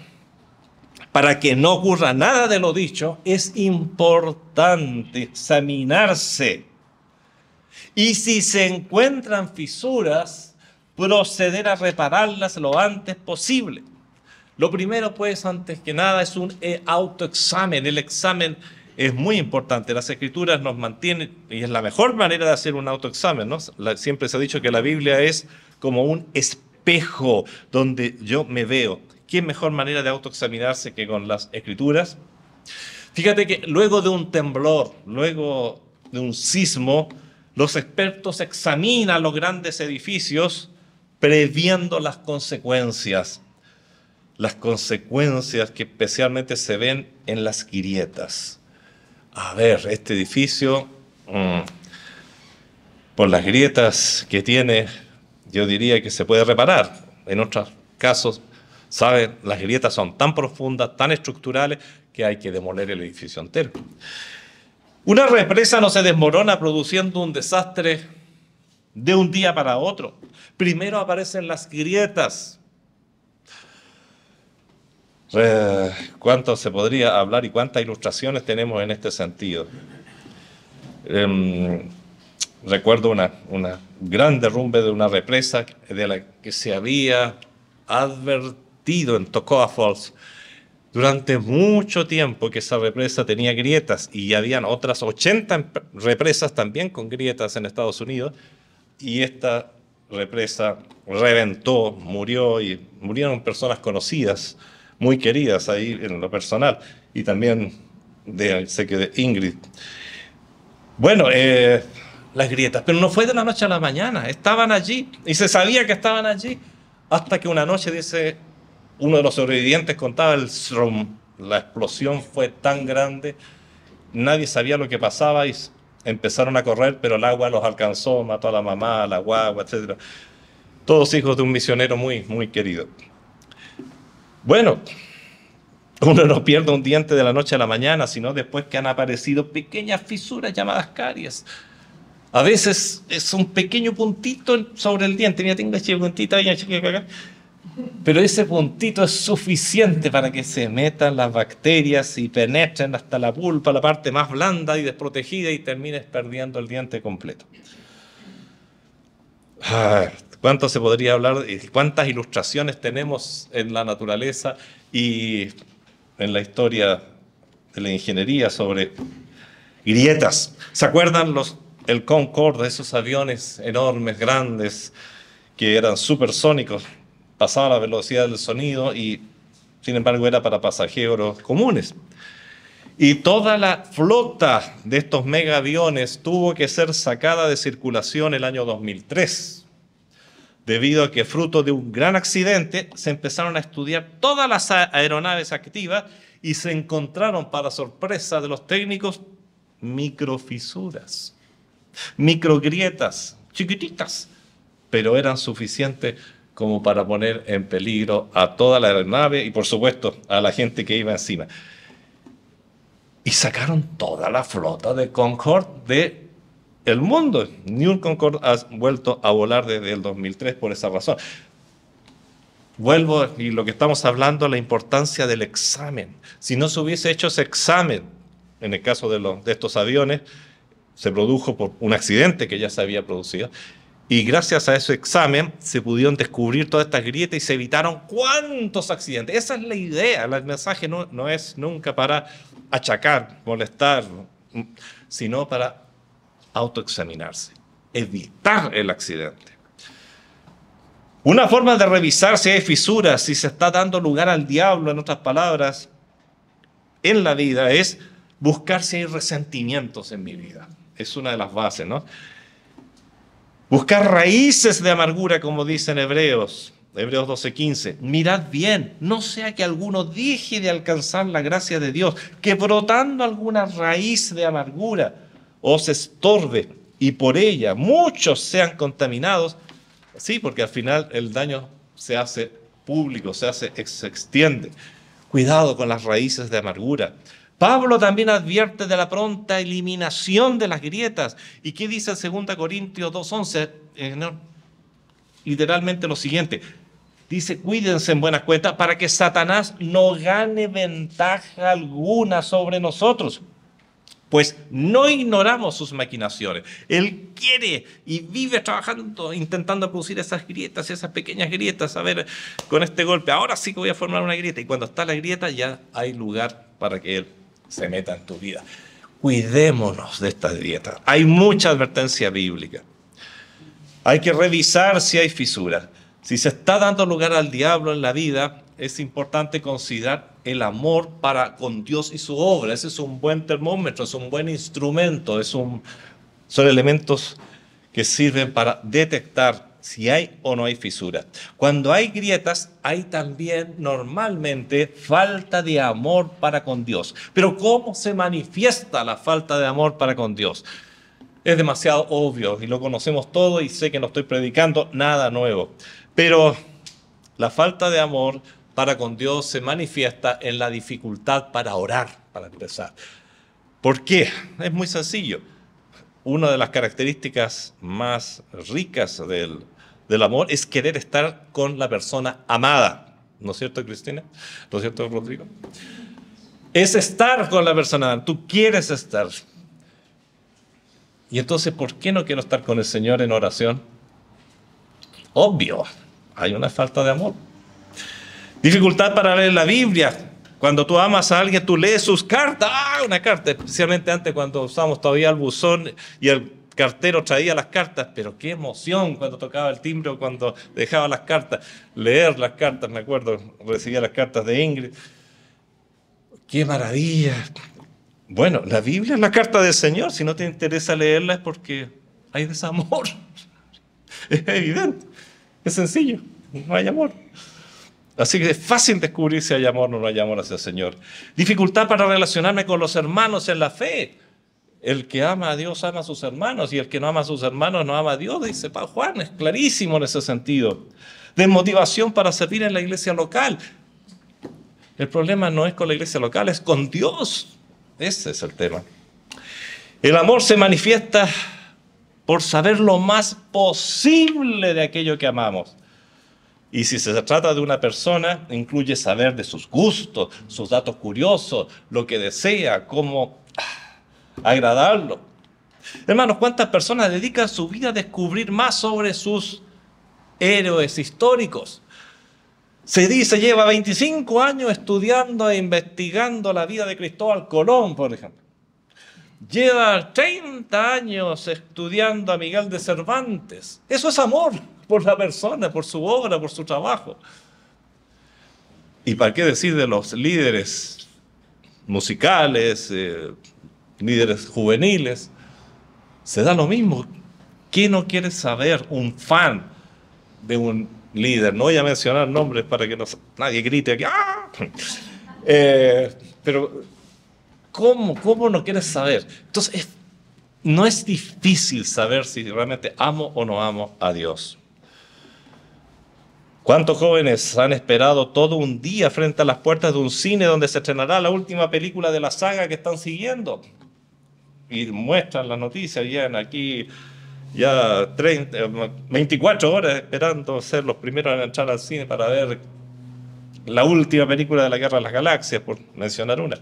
para que no ocurra nada de lo dicho, es importante examinarse. Y si se encuentran fisuras, proceder a repararlas lo antes posible. Lo primero, pues, antes que nada, es un autoexamen. El examen es muy importante. Las Escrituras nos mantienen, y es la mejor manera de hacer un autoexamen, ¿no? Siempre se ha dicho que la Biblia es como un espejo donde yo me veo. ¿Qué mejor manera de autoexaminarse que con las Escrituras? Fíjate que luego de un temblor, luego de un sismo, los expertos examinan los grandes edificios previendo las consecuencias que especialmente se ven en las grietas. A ver, este edificio, por las grietas que tiene, yo diría que se puede reparar. En otros casos, ¿saben? Las grietas son tan profundas, tan estructurales, que hay que demoler el edificio entero. Una represa no se desmorona produciendo un desastre de un día para otro. Primero aparecen las grietas. ¿Cuánto se podría hablar y cuántas ilustraciones tenemos en este sentido? Recuerdo una gran derrumbe de una represa de la que se había advertido en Toccoa Falls durante mucho tiempo, que esa represa tenía grietas, y habían otras 80 represas también con grietas en Estados Unidos, y esta represa reventó, murió, y murieron personas conocidas, muy queridas ahí en lo personal, y también sé que de Ingrid. Bueno, las grietas, pero no fue de la noche a la mañana, estaban allí, y se sabía que estaban allí, hasta que una noche, dice, uno de los sobrevivientes contaba, la explosión fue tan grande, nadie sabía lo que pasaba, y empezaron a correr, pero el agua los alcanzó, mató a la mamá, a la guagua, etc. Todos hijos de un misionero muy, muy querido. Bueno, uno no pierde un diente de la noche a la mañana, sino después que han aparecido pequeñas fisuras llamadas caries. A veces es un pequeño puntito sobre el diente. Mira, tengo ese puntito ahí, pero ese puntito es suficiente para que se metan las bacterias y penetren hasta la pulpa, la parte más blanda y desprotegida, y termines perdiendo el diente completo. ¿Cuánto se podría hablar? ¿Cuántas ilustraciones tenemos en la naturaleza y en la historia de la ingeniería sobre grietas? ¿Se acuerdan el Concorde, esos aviones enormes, grandes, que eran supersónicos, pasaban a la velocidad del sonido y, sin embargo, era para pasajeros comunes? Y toda la flota de estos megaaviones tuvo que ser sacada de circulación el año 2003, debido a que, fruto de un gran accidente, se empezaron a estudiar todas las aeronaves activas y se encontraron, para sorpresa de los técnicos, microfisuras, microgrietas, chiquititas, pero eran suficientes como para poner en peligro a toda la aeronave y, por supuesto, a la gente que iba encima. Y sacaron toda la flota de Concorde del mundo. Ni un Concorde ha vuelto a volar desde el 2003 por esa razón. Vuelvo, y lo que estamos hablando, la importancia del examen. Si no se hubiese hecho ese examen, en el caso de estos aviones, se produjo por un accidente que ya se había producido, y gracias a ese examen se pudieron descubrir todas estas grietas y se evitaron cuántos accidentes. Esa es la idea. El mensaje no es nunca para achacar, molestar, sino para autoexaminarse, evitar el accidente. Una forma de revisar si hay fisuras, si se está dando lugar al diablo, en otras palabras, en la vida, es buscar si hay resentimientos en mi vida. Es una de las bases, ¿no? Buscar raíces de amargura, como dicen Hebreos 12:15. Mirad bien, no sea que alguno deje de alcanzar la gracia de Dios, que brotando alguna raíz de amargura os estorbe, y por ella muchos sean contaminados. Sí, porque al final el daño se hace público, se extiende. Cuidado con las raíces de amargura. Pablo también advierte de la pronta eliminación de las grietas. ¿Y qué dice en 2 Corintios 2:11? Literalmente lo siguiente. Dice, cuídense en buenas cuentas para que Satanás no gane ventaja alguna sobre nosotros, pues no ignoramos sus maquinaciones. Él quiere y vive trabajando, intentando producir esas grietas, esas pequeñas grietas. A ver, con este golpe, ahora sí que voy a formar una grieta. Y cuando está la grieta, ya hay lugar para que él se meta en tu vida. Cuidémonos de estas grietas. Hay mucha advertencia bíblica. Hay que revisar si hay fisuras. Si se está dando lugar al diablo en la vida, es importante considerar el amor para con Dios y su obra. Ese es un buen termómetro, es un buen instrumento, son elementos que sirven para detectar si hay o no hay fisuras. Cuando hay grietas, hay también normalmente falta de amor para con Dios. Pero ¿cómo se manifiesta la falta de amor para con Dios? Es demasiado obvio y lo conocemos todo, y sé que no estoy predicando nada nuevo. Pero la falta de amor para con Dios se manifiesta en la dificultad para orar, para empezar. ¿Por qué? Es muy sencillo. Una de las características más ricas del amor es querer estar con la persona amada. ¿No es cierto, Cristina? ¿No es cierto, Rodrigo? Es estar con la persona, tú quieres estar. Y entonces, ¿por qué no quiero estar con el Señor en oración? Obvio, hay una falta de amor. Dificultad para leer la Biblia. Cuando tú amas a alguien, tú lees sus cartas. Una carta, especialmente antes cuando usábamos todavía el buzón y el cartero traía las cartas. Pero qué emoción cuando tocaba el timbre o cuando dejaba las cartas. Leer las cartas, me acuerdo, recibía las cartas de Ingrid. ¡Qué maravilla! Bueno, la Biblia es la carta del Señor. Si no te interesa leerla es porque hay desamor. Es evidente, es sencillo, no hay amor. Así que es fácil descubrir si hay amor o no hay amor hacia el Señor. Dificultad para relacionarme con los hermanos en la fe. El que ama a Dios ama a sus hermanos y el que no ama a sus hermanos no ama a Dios, dice Juan, es clarísimo en ese sentido. Desmotivación para servir en la iglesia local. El problema no es con la iglesia local, es con Dios. Ese es el tema. El amor se manifiesta por saber lo más posible de aquello que amamos. Y si se trata de una persona, incluye saber de sus gustos, sus datos curiosos, lo que desea, cómo agradarlo. Hermanos, ¿cuántas personas dedican su vida a descubrir más sobre sus héroes históricos? Se dice, lleva 25 años estudiando e investigando la vida de Cristóbal Colón, por ejemplo. Lleva 30 años estudiando a Miguel de Cervantes. Eso es amor por la persona, por su obra, por su trabajo. ¿Y para qué decir de los líderes musicales, líderes juveniles? Se da lo mismo. ¿Qué no quiere saber un fan de un líder? No voy a mencionar nombres para que nadie grite aquí. ¡Ah! Pero ¿cómo no quieres saber? Entonces, no es difícil saber si realmente amo o no amo a Dios. ¿Cuántos jóvenes han esperado todo un día frente a las puertas de un cine donde se estrenará la última película de la saga que están siguiendo? Y muestran las noticias, llegan aquí ya 24 horas esperando ser los primeros en entrar al cine para ver la última película de la Guerra de las Galaxias, por mencionar una.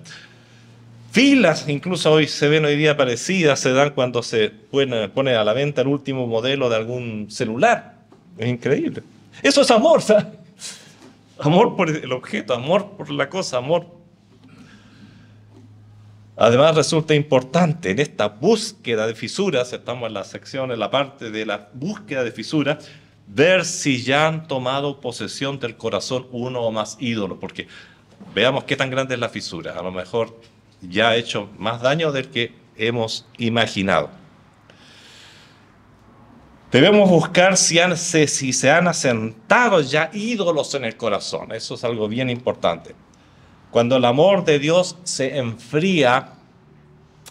Filas, incluso hoy se ven hoy día parecidas, se dan cuando se pone a la venta el último modelo de algún celular. Es increíble. Eso es amor, ¿sabes? Amor por el objeto, amor por la cosa, amor. Además resulta importante en esta búsqueda de fisuras, estamos en la sección, en la parte de la búsqueda de fisuras, ver si ya han tomado posesión del corazón uno o más ídolos, porque veamos qué tan grande es la fisura. A lo mejor ya ha hecho más daño del que hemos imaginado. Debemos buscar si se han asentado ya ídolos en el corazón. Eso es algo bien importante. Cuando el amor de Dios se enfría,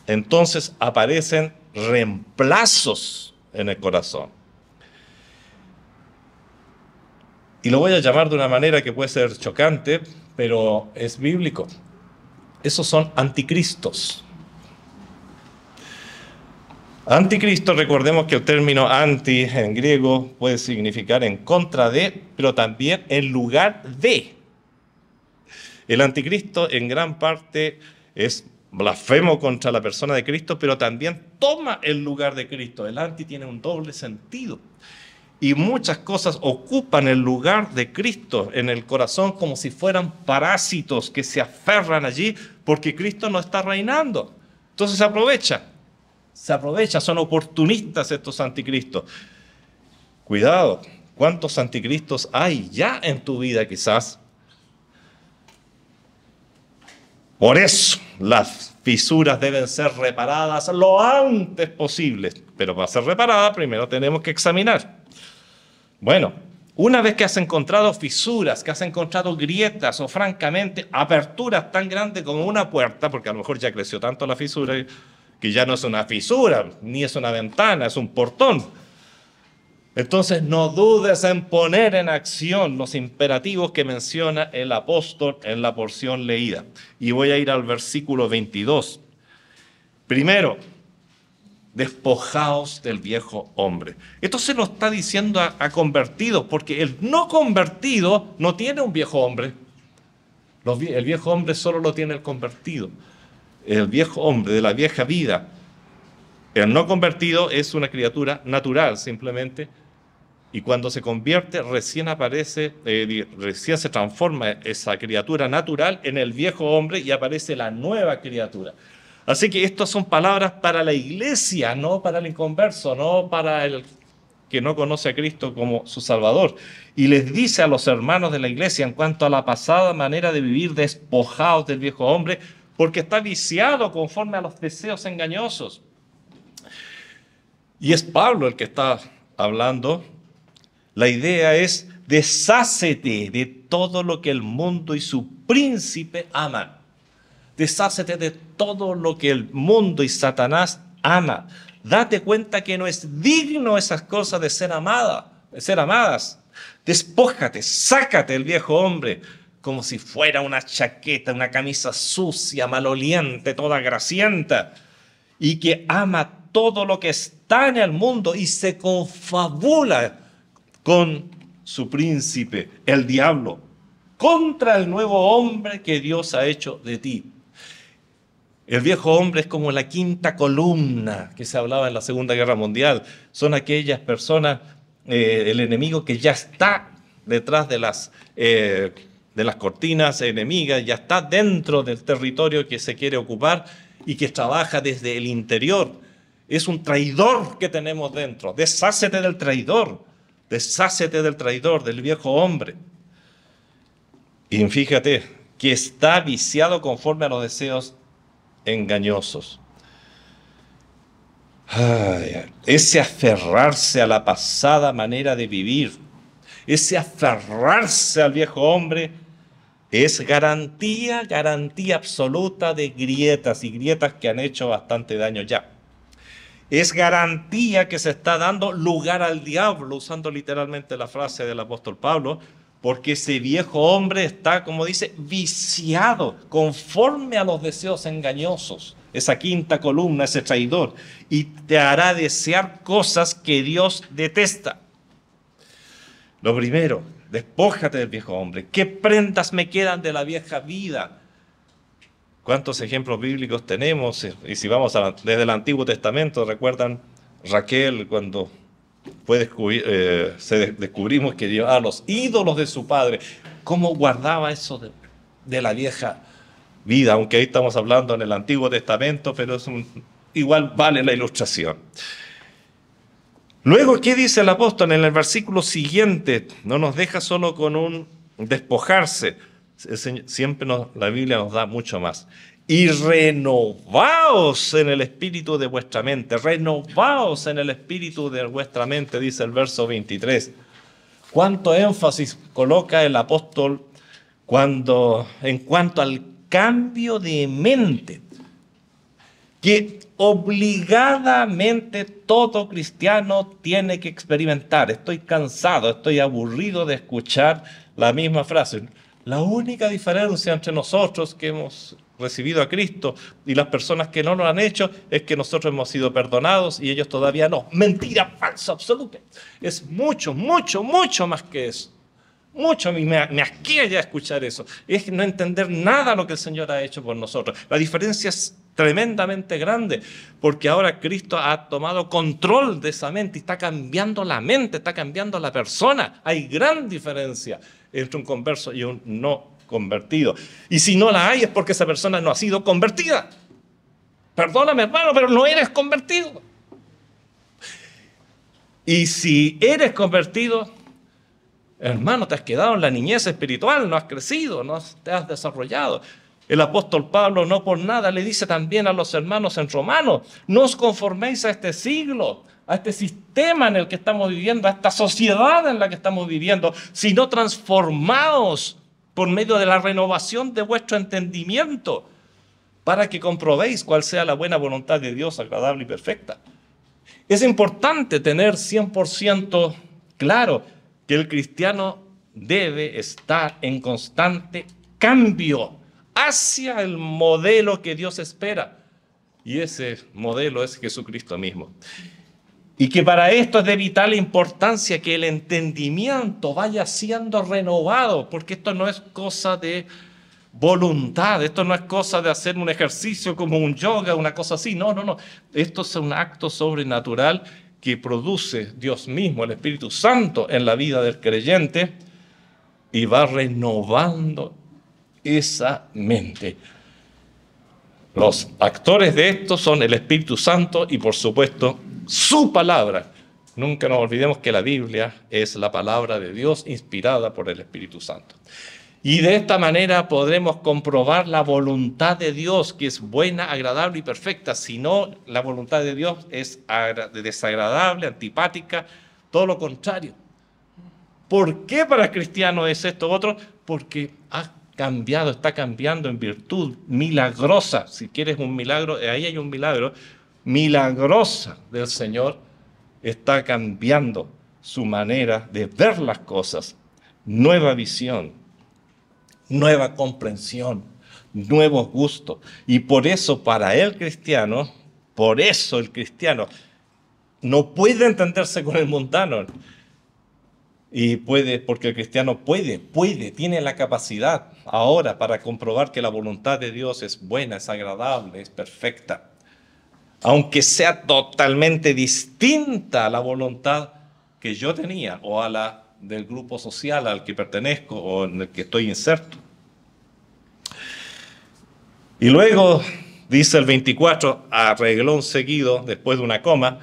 entonces aparecen reemplazos en el corazón. Y lo voy a llamar de una manera que puede ser chocante, pero es bíblico. Esos son anticristos. Anticristo, recordemos que el término anti en griego puede significar en contra de, pero también en lugar de. El anticristo en gran parte es blasfemo contra la persona de Cristo, pero también toma el lugar de Cristo. El anti tiene un doble sentido. Y muchas cosas ocupan el lugar de Cristo en el corazón como si fueran parásitos que se aferran allí porque Cristo no está reinando. Entonces se aprovecha, son oportunistas estos anticristos. Cuidado, ¿cuántos anticristos hay ya en tu vida quizás? Por eso las fisuras deben ser reparadas lo antes posible. Pero para ser reparadas primero tenemos que examinar. Bueno, una vez que has encontrado fisuras, que has encontrado grietas o francamente aperturas tan grandes como una puerta, porque a lo mejor ya creció tanto la fisura que ya no es una fisura, ni es una ventana, es un portón. Entonces no dudes en poner en acción los imperativos que menciona el apóstol en la porción leída. Y voy a ir al versículo 22. Primero, despojaos del viejo hombre. Esto se lo está diciendo a convertidos, porque el no convertido no tiene un viejo hombre. El viejo hombre solo lo tiene el convertido. El viejo hombre de la vieja vida. El no convertido es una criatura natural, simplemente. Y cuando se convierte, recién se transforma esa criatura natural en el viejo hombre y aparece la nueva criatura. Así que estas son palabras para la iglesia, no para el inconverso, no para el que no conoce a Cristo como su Salvador. Y les dice a los hermanos de la iglesia en cuanto a la pasada manera de vivir, despojados del viejo hombre, porque está viciado conforme a los deseos engañosos. Y es Pablo el que está hablando. La idea es: deshácete de todo lo que el mundo y su príncipe aman. Deshácete de todo lo que el mundo y Satanás ama. Date cuenta que no es digno esas cosas de ser amadas. Despójate, sácate el viejo hombre como si fuera una chaqueta, una camisa sucia, maloliente, toda grasienta, y que ama todo lo que está en el mundo y se confabula con su príncipe, el diablo, contra el nuevo hombre que Dios ha hecho de ti. El viejo hombre es como la quinta columna que se hablaba en la Segunda Guerra Mundial. Son aquellas personas, el enemigo que ya está detrás de las cortinas enemigas, ya está dentro del territorio que se quiere ocupar y que trabaja desde el interior. Es un traidor que tenemos dentro. Deshácete del traidor. Deshácete del traidor, del viejo hombre. Y fíjate que está viciado conforme a los deseos engañosos. Ese aferrarse a la pasada manera de vivir, ese aferrarse al viejo hombre, es garantía absoluta de grietas, y grietas que han hecho bastante daño ya. Es garantía que se está dando lugar al diablo, usando literalmente la frase del apóstol Pablo, porque ese viejo hombre está, como dice, viciado conforme a los deseos engañosos. Esa quinta columna, ese traidor, y te hará desear cosas que Dios detesta. Lo primero, despójate del viejo hombre. ¿Qué prendas me quedan de la vieja vida? ¿Cuántos ejemplos bíblicos tenemos? Y si vamos desde el Antiguo Testamento, ¿recuerdan Raquel cuando descubrimos que llevaba los ídolos de su padre? ¿Cómo guardaba eso de la vieja vida? Aunque ahí estamos hablando en el Antiguo Testamento, pero igual vale la ilustración. Luego, ¿qué dice el apóstol en el versículo siguiente? No nos deja solo con un despojarse. Siempre la Biblia nos da mucho más. Y renovaos en el espíritu de vuestra mente. Renovaos en el espíritu de vuestra mente, dice el verso 23. ¿Cuánto énfasis coloca el apóstol en cuanto al cambio de mente? Que obligadamente todo cristiano tiene que experimentar. Estoy cansado, estoy aburrido de escuchar la misma frase. La única diferencia entre nosotros que hemos recibido a Cristo y las personas que no lo han hecho es que nosotros hemos sido perdonados y ellos todavía no. Mentira falsa, absoluta. Es mucho, mucho, mucho más que eso. Mucho, me asquea ya escuchar eso. Es no entender nada de lo que el Señor ha hecho por nosotros. La diferencia es tremendamente grande, porque ahora Cristo ha tomado control de esa mente y está cambiando la mente, está cambiando la persona. Hay gran diferencia entre un converso y un no convertido. Y si no la hay es porque esa persona no ha sido convertida. Perdóname, hermano, pero no eres convertido. Y si eres convertido, hermano, te has quedado en la niñez espiritual, no has crecido, no te has desarrollado. El apóstol Pablo no por nada le dice también a los hermanos en Romanos: no os conforméis a este siglo, a este sistema en el que estamos viviendo, a esta sociedad en la que estamos viviendo, sino transformaos por medio de la renovación de vuestro entendimiento, para que comprobéis cuál sea la buena voluntad de Dios, agradable y perfecta. Es importante tener 100% claro que el cristiano debe estar en constante cambio hacia el modelo que Dios espera. Y ese modelo es Jesucristo mismo. Y que para esto es de vital importancia que el entendimiento vaya siendo renovado, porque esto no es cosa de voluntad, esto no es cosa de hacer un ejercicio como un yoga, una cosa así, no. Esto es un acto sobrenatural que produce Dios mismo, el Espíritu Santo, en la vida del creyente y va renovando esa mente. Los actores de esto son el Espíritu Santo y, por supuesto, su palabra. Nunca nos olvidemos que la Biblia es la palabra de Dios inspirada por el Espíritu Santo. Y de esta manera podremos comprobar la voluntad de Dios, que es buena, agradable y perfecta. Si no, la voluntad de Dios es desagradable, antipática, todo lo contrario. ¿Por qué para el cristiano es esto u otro? Porque está cambiando en virtud milagrosa. Si quieres un milagro, ahí hay un milagro. Milagrosa del Señor, está cambiando su manera de ver las cosas. Nueva visión, nueva comprensión, nuevos gustos. Y por eso el cristiano no puede entenderse con el mundano. Y porque el cristiano tiene la capacidad ahora para comprobar que la voluntad de Dios es buena, es agradable, es perfecta. Aunque sea totalmente distinta a la voluntad que yo tenía o a la del grupo social al que pertenezco o en el que estoy inserto. Y luego, dice el 24, a reglón seguido, después de una coma,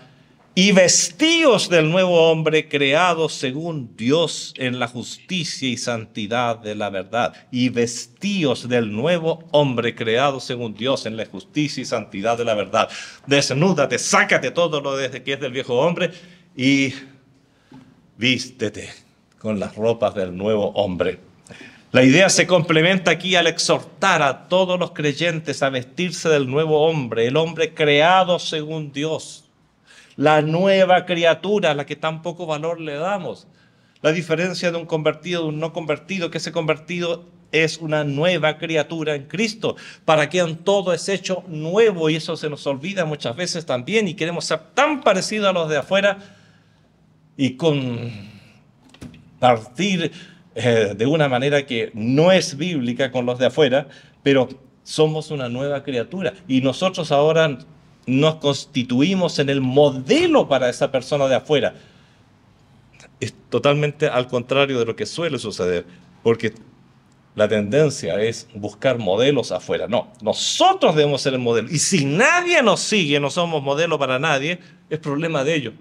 y vestíos del nuevo hombre creado según Dios en la justicia y santidad de la verdad. Y vestíos del nuevo hombre creado según Dios en la justicia y santidad de la verdad. Desnúdate, sácate todo lo que es del viejo hombre y vístete con las ropas del nuevo hombre. La idea se complementa aquí al exhortar a todos los creyentes a vestirse del nuevo hombre, el hombre creado según Dios. La nueva criatura a la que tan poco valor le damos. La diferencia de un convertido de un no convertido, que ese convertido es una nueva criatura en Cristo, para que en todo es hecho nuevo, y eso se nos olvida muchas veces también, y queremos ser tan parecidos a los de afuera y compartir de una manera que no es bíblica con los de afuera, pero somos una nueva criatura, y nosotros ahora nos constituimos en el modelo para esa persona de afuera. Es totalmente al contrario de lo que suele suceder, porque la tendencia es buscar modelos afuera. No, nosotros debemos ser el modelo. Y si nadie nos sigue, no somos modelo para nadie, es problema de ellos.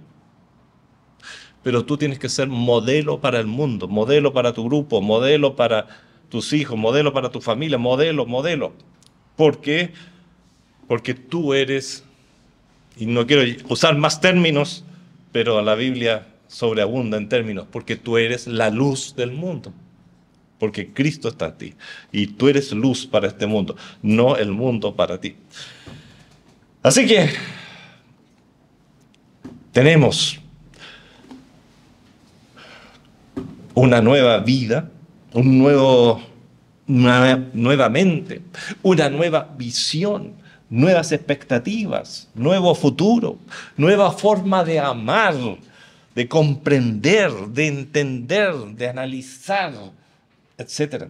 Pero tú tienes que ser modelo para el mundo, modelo para tu grupo, modelo para tus hijos, modelo para tu familia, modelo. ¿Por qué? Porque tú eres... Y no quiero usar más términos, pero la Biblia sobreabunda en términos, porque tú eres la luz del mundo, porque Cristo está en ti, y tú eres luz para este mundo, no el mundo para ti. Así que tenemos una nueva vida, una nueva mente, una nueva visión, nuevas expectativas, nuevo futuro, nueva forma de amar, de comprender, de entender, de analizar, etc.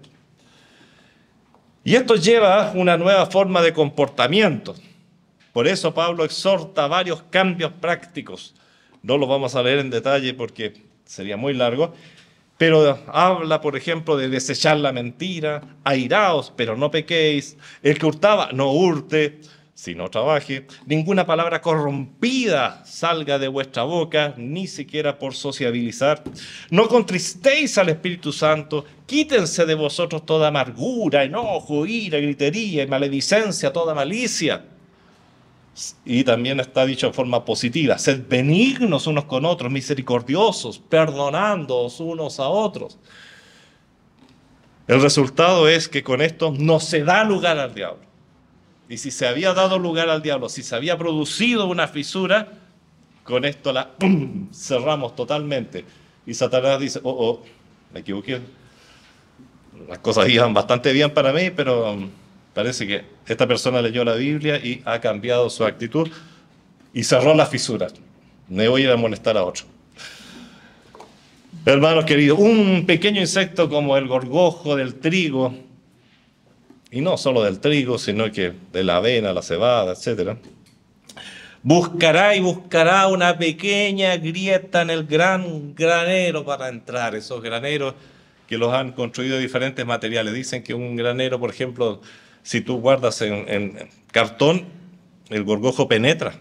Y esto lleva a una nueva forma de comportamiento. Por eso Pablo exhorta varios cambios prácticos. No los vamos a leer en detalle porque sería muy largo, pero habla, por ejemplo, de desechar la mentira, airaos, pero no pequéis, el que hurtaba, no hurte, sino trabaje, ninguna palabra corrompida salga de vuestra boca, ni siquiera por sociabilizar, no contristéis al Espíritu Santo, quítense de vosotros toda amargura, enojo, ira, gritería y maledicencia, toda malicia. Y también está dicho en forma positiva, sed benignos unos con otros, misericordiosos, perdonándoos unos a otros. El resultado es que con esto no se da lugar al diablo. Y si se había dado lugar al diablo, si se había producido una fisura, con esto la cerramos totalmente. Y Satanás dice, me equivoqué. Las cosas iban bastante bien para mí, pero Parece que esta persona leyó la Biblia y ha cambiado su actitud y cerró las fisuras. Me voy a ir a molestar a otro. Hermanos queridos, un pequeño insecto como el gorgojo del trigo, y no solo del trigo, sino que de la avena, la cebada, etc., buscará y buscará una pequeña grieta en el gran granero para entrar. Esos graneros que los han construido de diferentes materiales. Dicen que un granero, por ejemplo, si tú guardas en cartón, el gorgojo penetra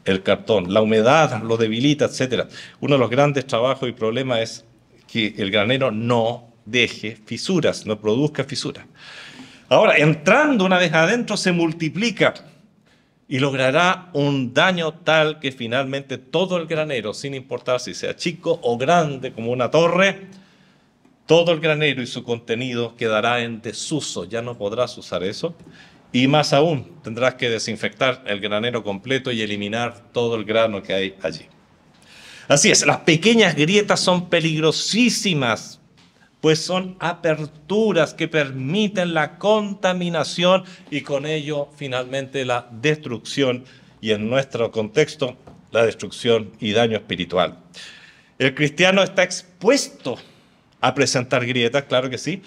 el cartón. La humedad lo debilita, etc. Uno de los grandes trabajos y problemas es que el granero no deje fisuras, no produzca fisuras. Ahora, entrando una vez adentro, se multiplica y logrará un daño tal que finalmente todo el granero, sin importar si sea chico o grande como una torre, todo el granero y su contenido quedará en desuso, ya no podrás usar eso. Y más aún, tendrás que desinfectar el granero completo y eliminar todo el grano que hay allí. Así es, las pequeñas grietas son peligrosísimas, pues son aperturas que permiten la contaminación y con ello finalmente la destrucción y en nuestro contexto la destrucción y daño espiritual. El cristiano está expuesto a presentar grietas, claro que sí,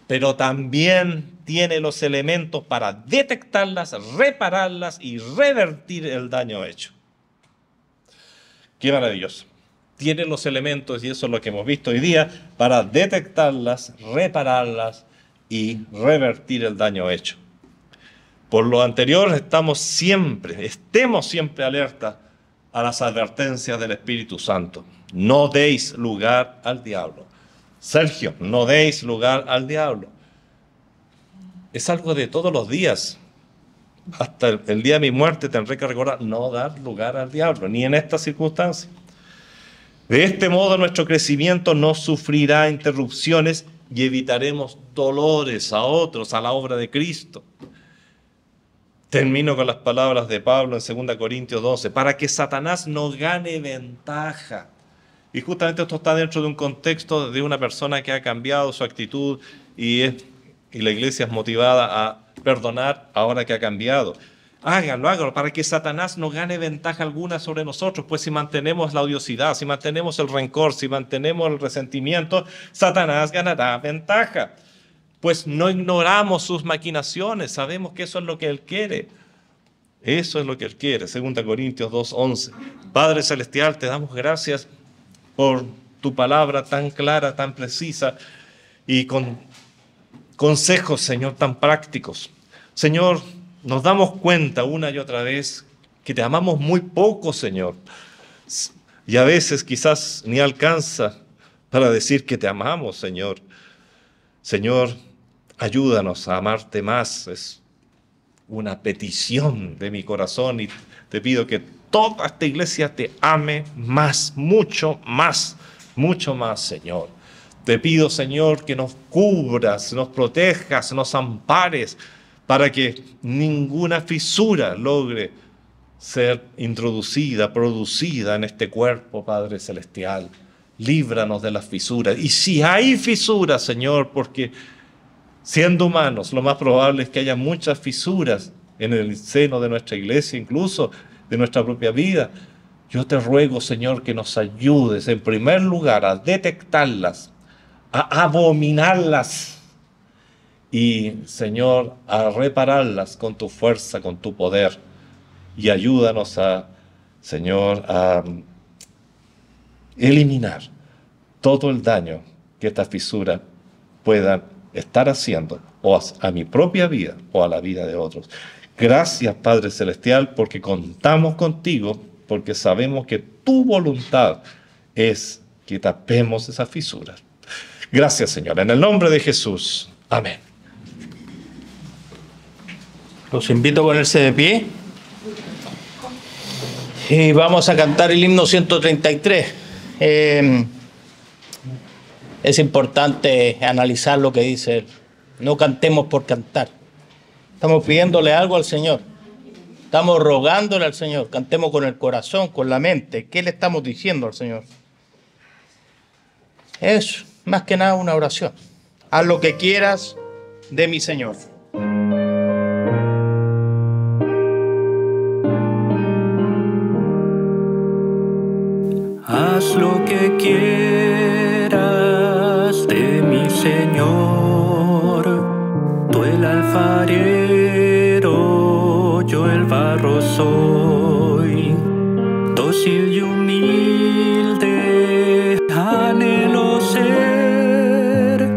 pero también tiene los elementos para detectarlas, repararlas y revertir el daño hecho. Qué maravilloso. Tiene los elementos, y eso es lo que hemos visto hoy día, para detectarlas, repararlas y revertir el daño hecho. Por lo anterior, estemos siempre alerta a las advertencias del Espíritu Santo. No deis lugar al diablo. Sergio, no deis lugar al diablo. Es algo de todos los días. Hasta el día de mi muerte tendré que recordar no dar lugar al diablo, ni en estas circunstancias. De este modo nuestro crecimiento no sufrirá interrupciones y evitaremos dolores a otros, a la obra de Cristo. Termino con las palabras de Pablo en 2 Corintios 12, para que Satanás no gane ventaja. Y justamente esto está dentro de un contexto de una persona que ha cambiado su actitud y la iglesia es motivada a perdonar ahora que ha cambiado. Háganlo, para que Satanás no gane ventaja alguna sobre nosotros, pues si mantenemos la odiosidad, si mantenemos el rencor, si mantenemos el resentimiento, Satanás ganará ventaja. Pues no ignoramos sus maquinaciones, sabemos que eso es lo que Él quiere. Eso es lo que Él quiere, 2 Corintios 2:11. Padre Celestial, te damos gracias por tu palabra tan clara, tan precisa y con consejos, Señor, tan prácticos. Señor, nos damos cuenta una y otra vez que te amamos muy poco, Señor. Y a veces quizás ni alcanza para decir que te amamos, Señor. Señor, ayúdanos a amarte más. Es una petición de mi corazón y te pido que toda esta iglesia te ame más, mucho más, Señor. Te pido, Señor, que nos cubras, nos protejas, nos ampares, para que ninguna fisura logre ser introducida, producida en este cuerpo, Padre Celestial. Líbranos de las fisuras. Y si hay fisuras, Señor, porque siendo humanos, lo más probable es que haya muchas fisuras en el seno de nuestra iglesia, incluso de nuestra propia vida. Yo te ruego, Señor, que nos ayudes, en primer lugar, a detectarlas, a abominarlas y, Señor, a repararlas con tu fuerza, con tu poder. Y ayúdanos Señor, a eliminar todo el daño que estas fisuras puedan estar haciendo, o a mi propia vida o a la vida de otros. Gracias, Padre Celestial, porque contamos contigo, porque sabemos que tu voluntad es que tapemos esas fisuras. Gracias, Señor. En el nombre de Jesús. Amén. Los invito a ponerse de pie. Y vamos a cantar el himno 133. Es importante analizar lo que dice él. No cantemos por cantar. Estamos pidiéndole algo al Señor. Estamos rogándole al Señor. Cantemos con el corazón, con la mente. ¿Qué le estamos diciendo al Señor? Es más que nada una oración. Haz lo que quieras, de mi Señor. Haz lo que quieras de mi Señor, tú el alfarero, yo el barro soy, dócil y humilde, anhelo ser,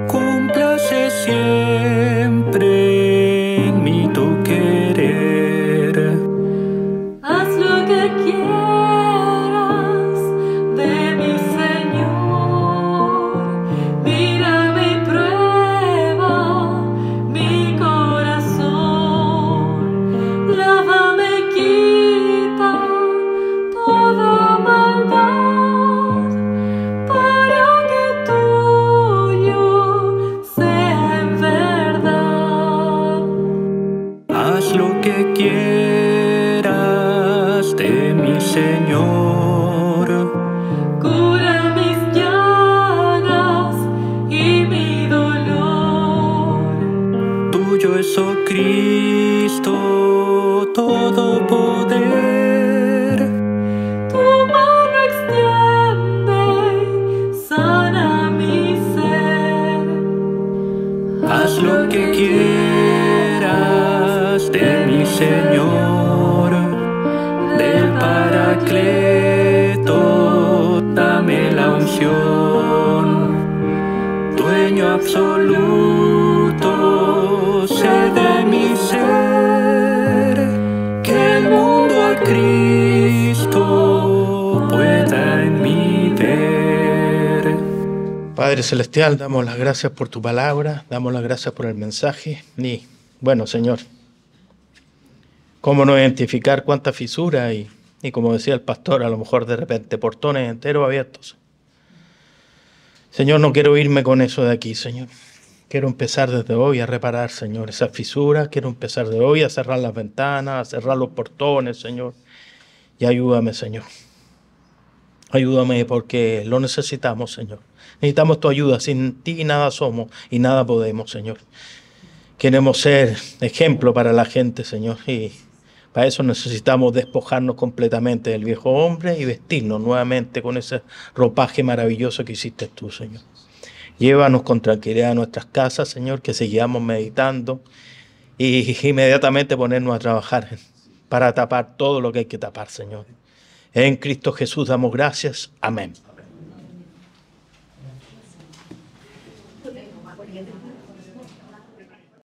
cúmplase siempre en mí tu querer. Haz lo que quieras de mi Señor, mírame y prueba mi corazón, lávame y quita toda maldad, para que tuyo sea en verdad. Haz lo que quieras de mi Señor, Cura mis llagas y mi dolor. tuyo es, oh Cristo, todo poder. Tu mano extiende, sana mi ser. Haz lo que quieras de mi Señor, del Paracleto, dame la unción. Dueño absoluto, sé de mi ser, que el mundo a Cristo pueda en mí ver. Padre Celestial, damos las gracias por tu palabra, damos las gracias por el mensaje. Y bueno, Señor, cómo no identificar cuánta fisura y como decía el pastor, a lo mejor de repente portones enteros abiertos. Señor, no quiero irme con eso de aquí, Señor. Quiero empezar desde hoy a reparar, Señor, esas fisuras. Quiero empezar de hoy a cerrar las ventanas, a cerrar los portones, Señor. Y ayúdame, Señor. Ayúdame porque lo necesitamos, Señor. Necesitamos tu ayuda. Sin ti nada somos y nada podemos, Señor. Queremos ser ejemplo para la gente, Señor. Y para eso necesitamos despojarnos completamente del viejo hombre y vestirnos nuevamente con ese ropaje maravilloso que hiciste tú, Señor. Llévanos con tranquilidad a nuestras casas, Señor, que sigamos meditando y inmediatamente ponernos a trabajar para tapar todo lo que hay que tapar, Señor. En Cristo Jesús damos gracias. Amén.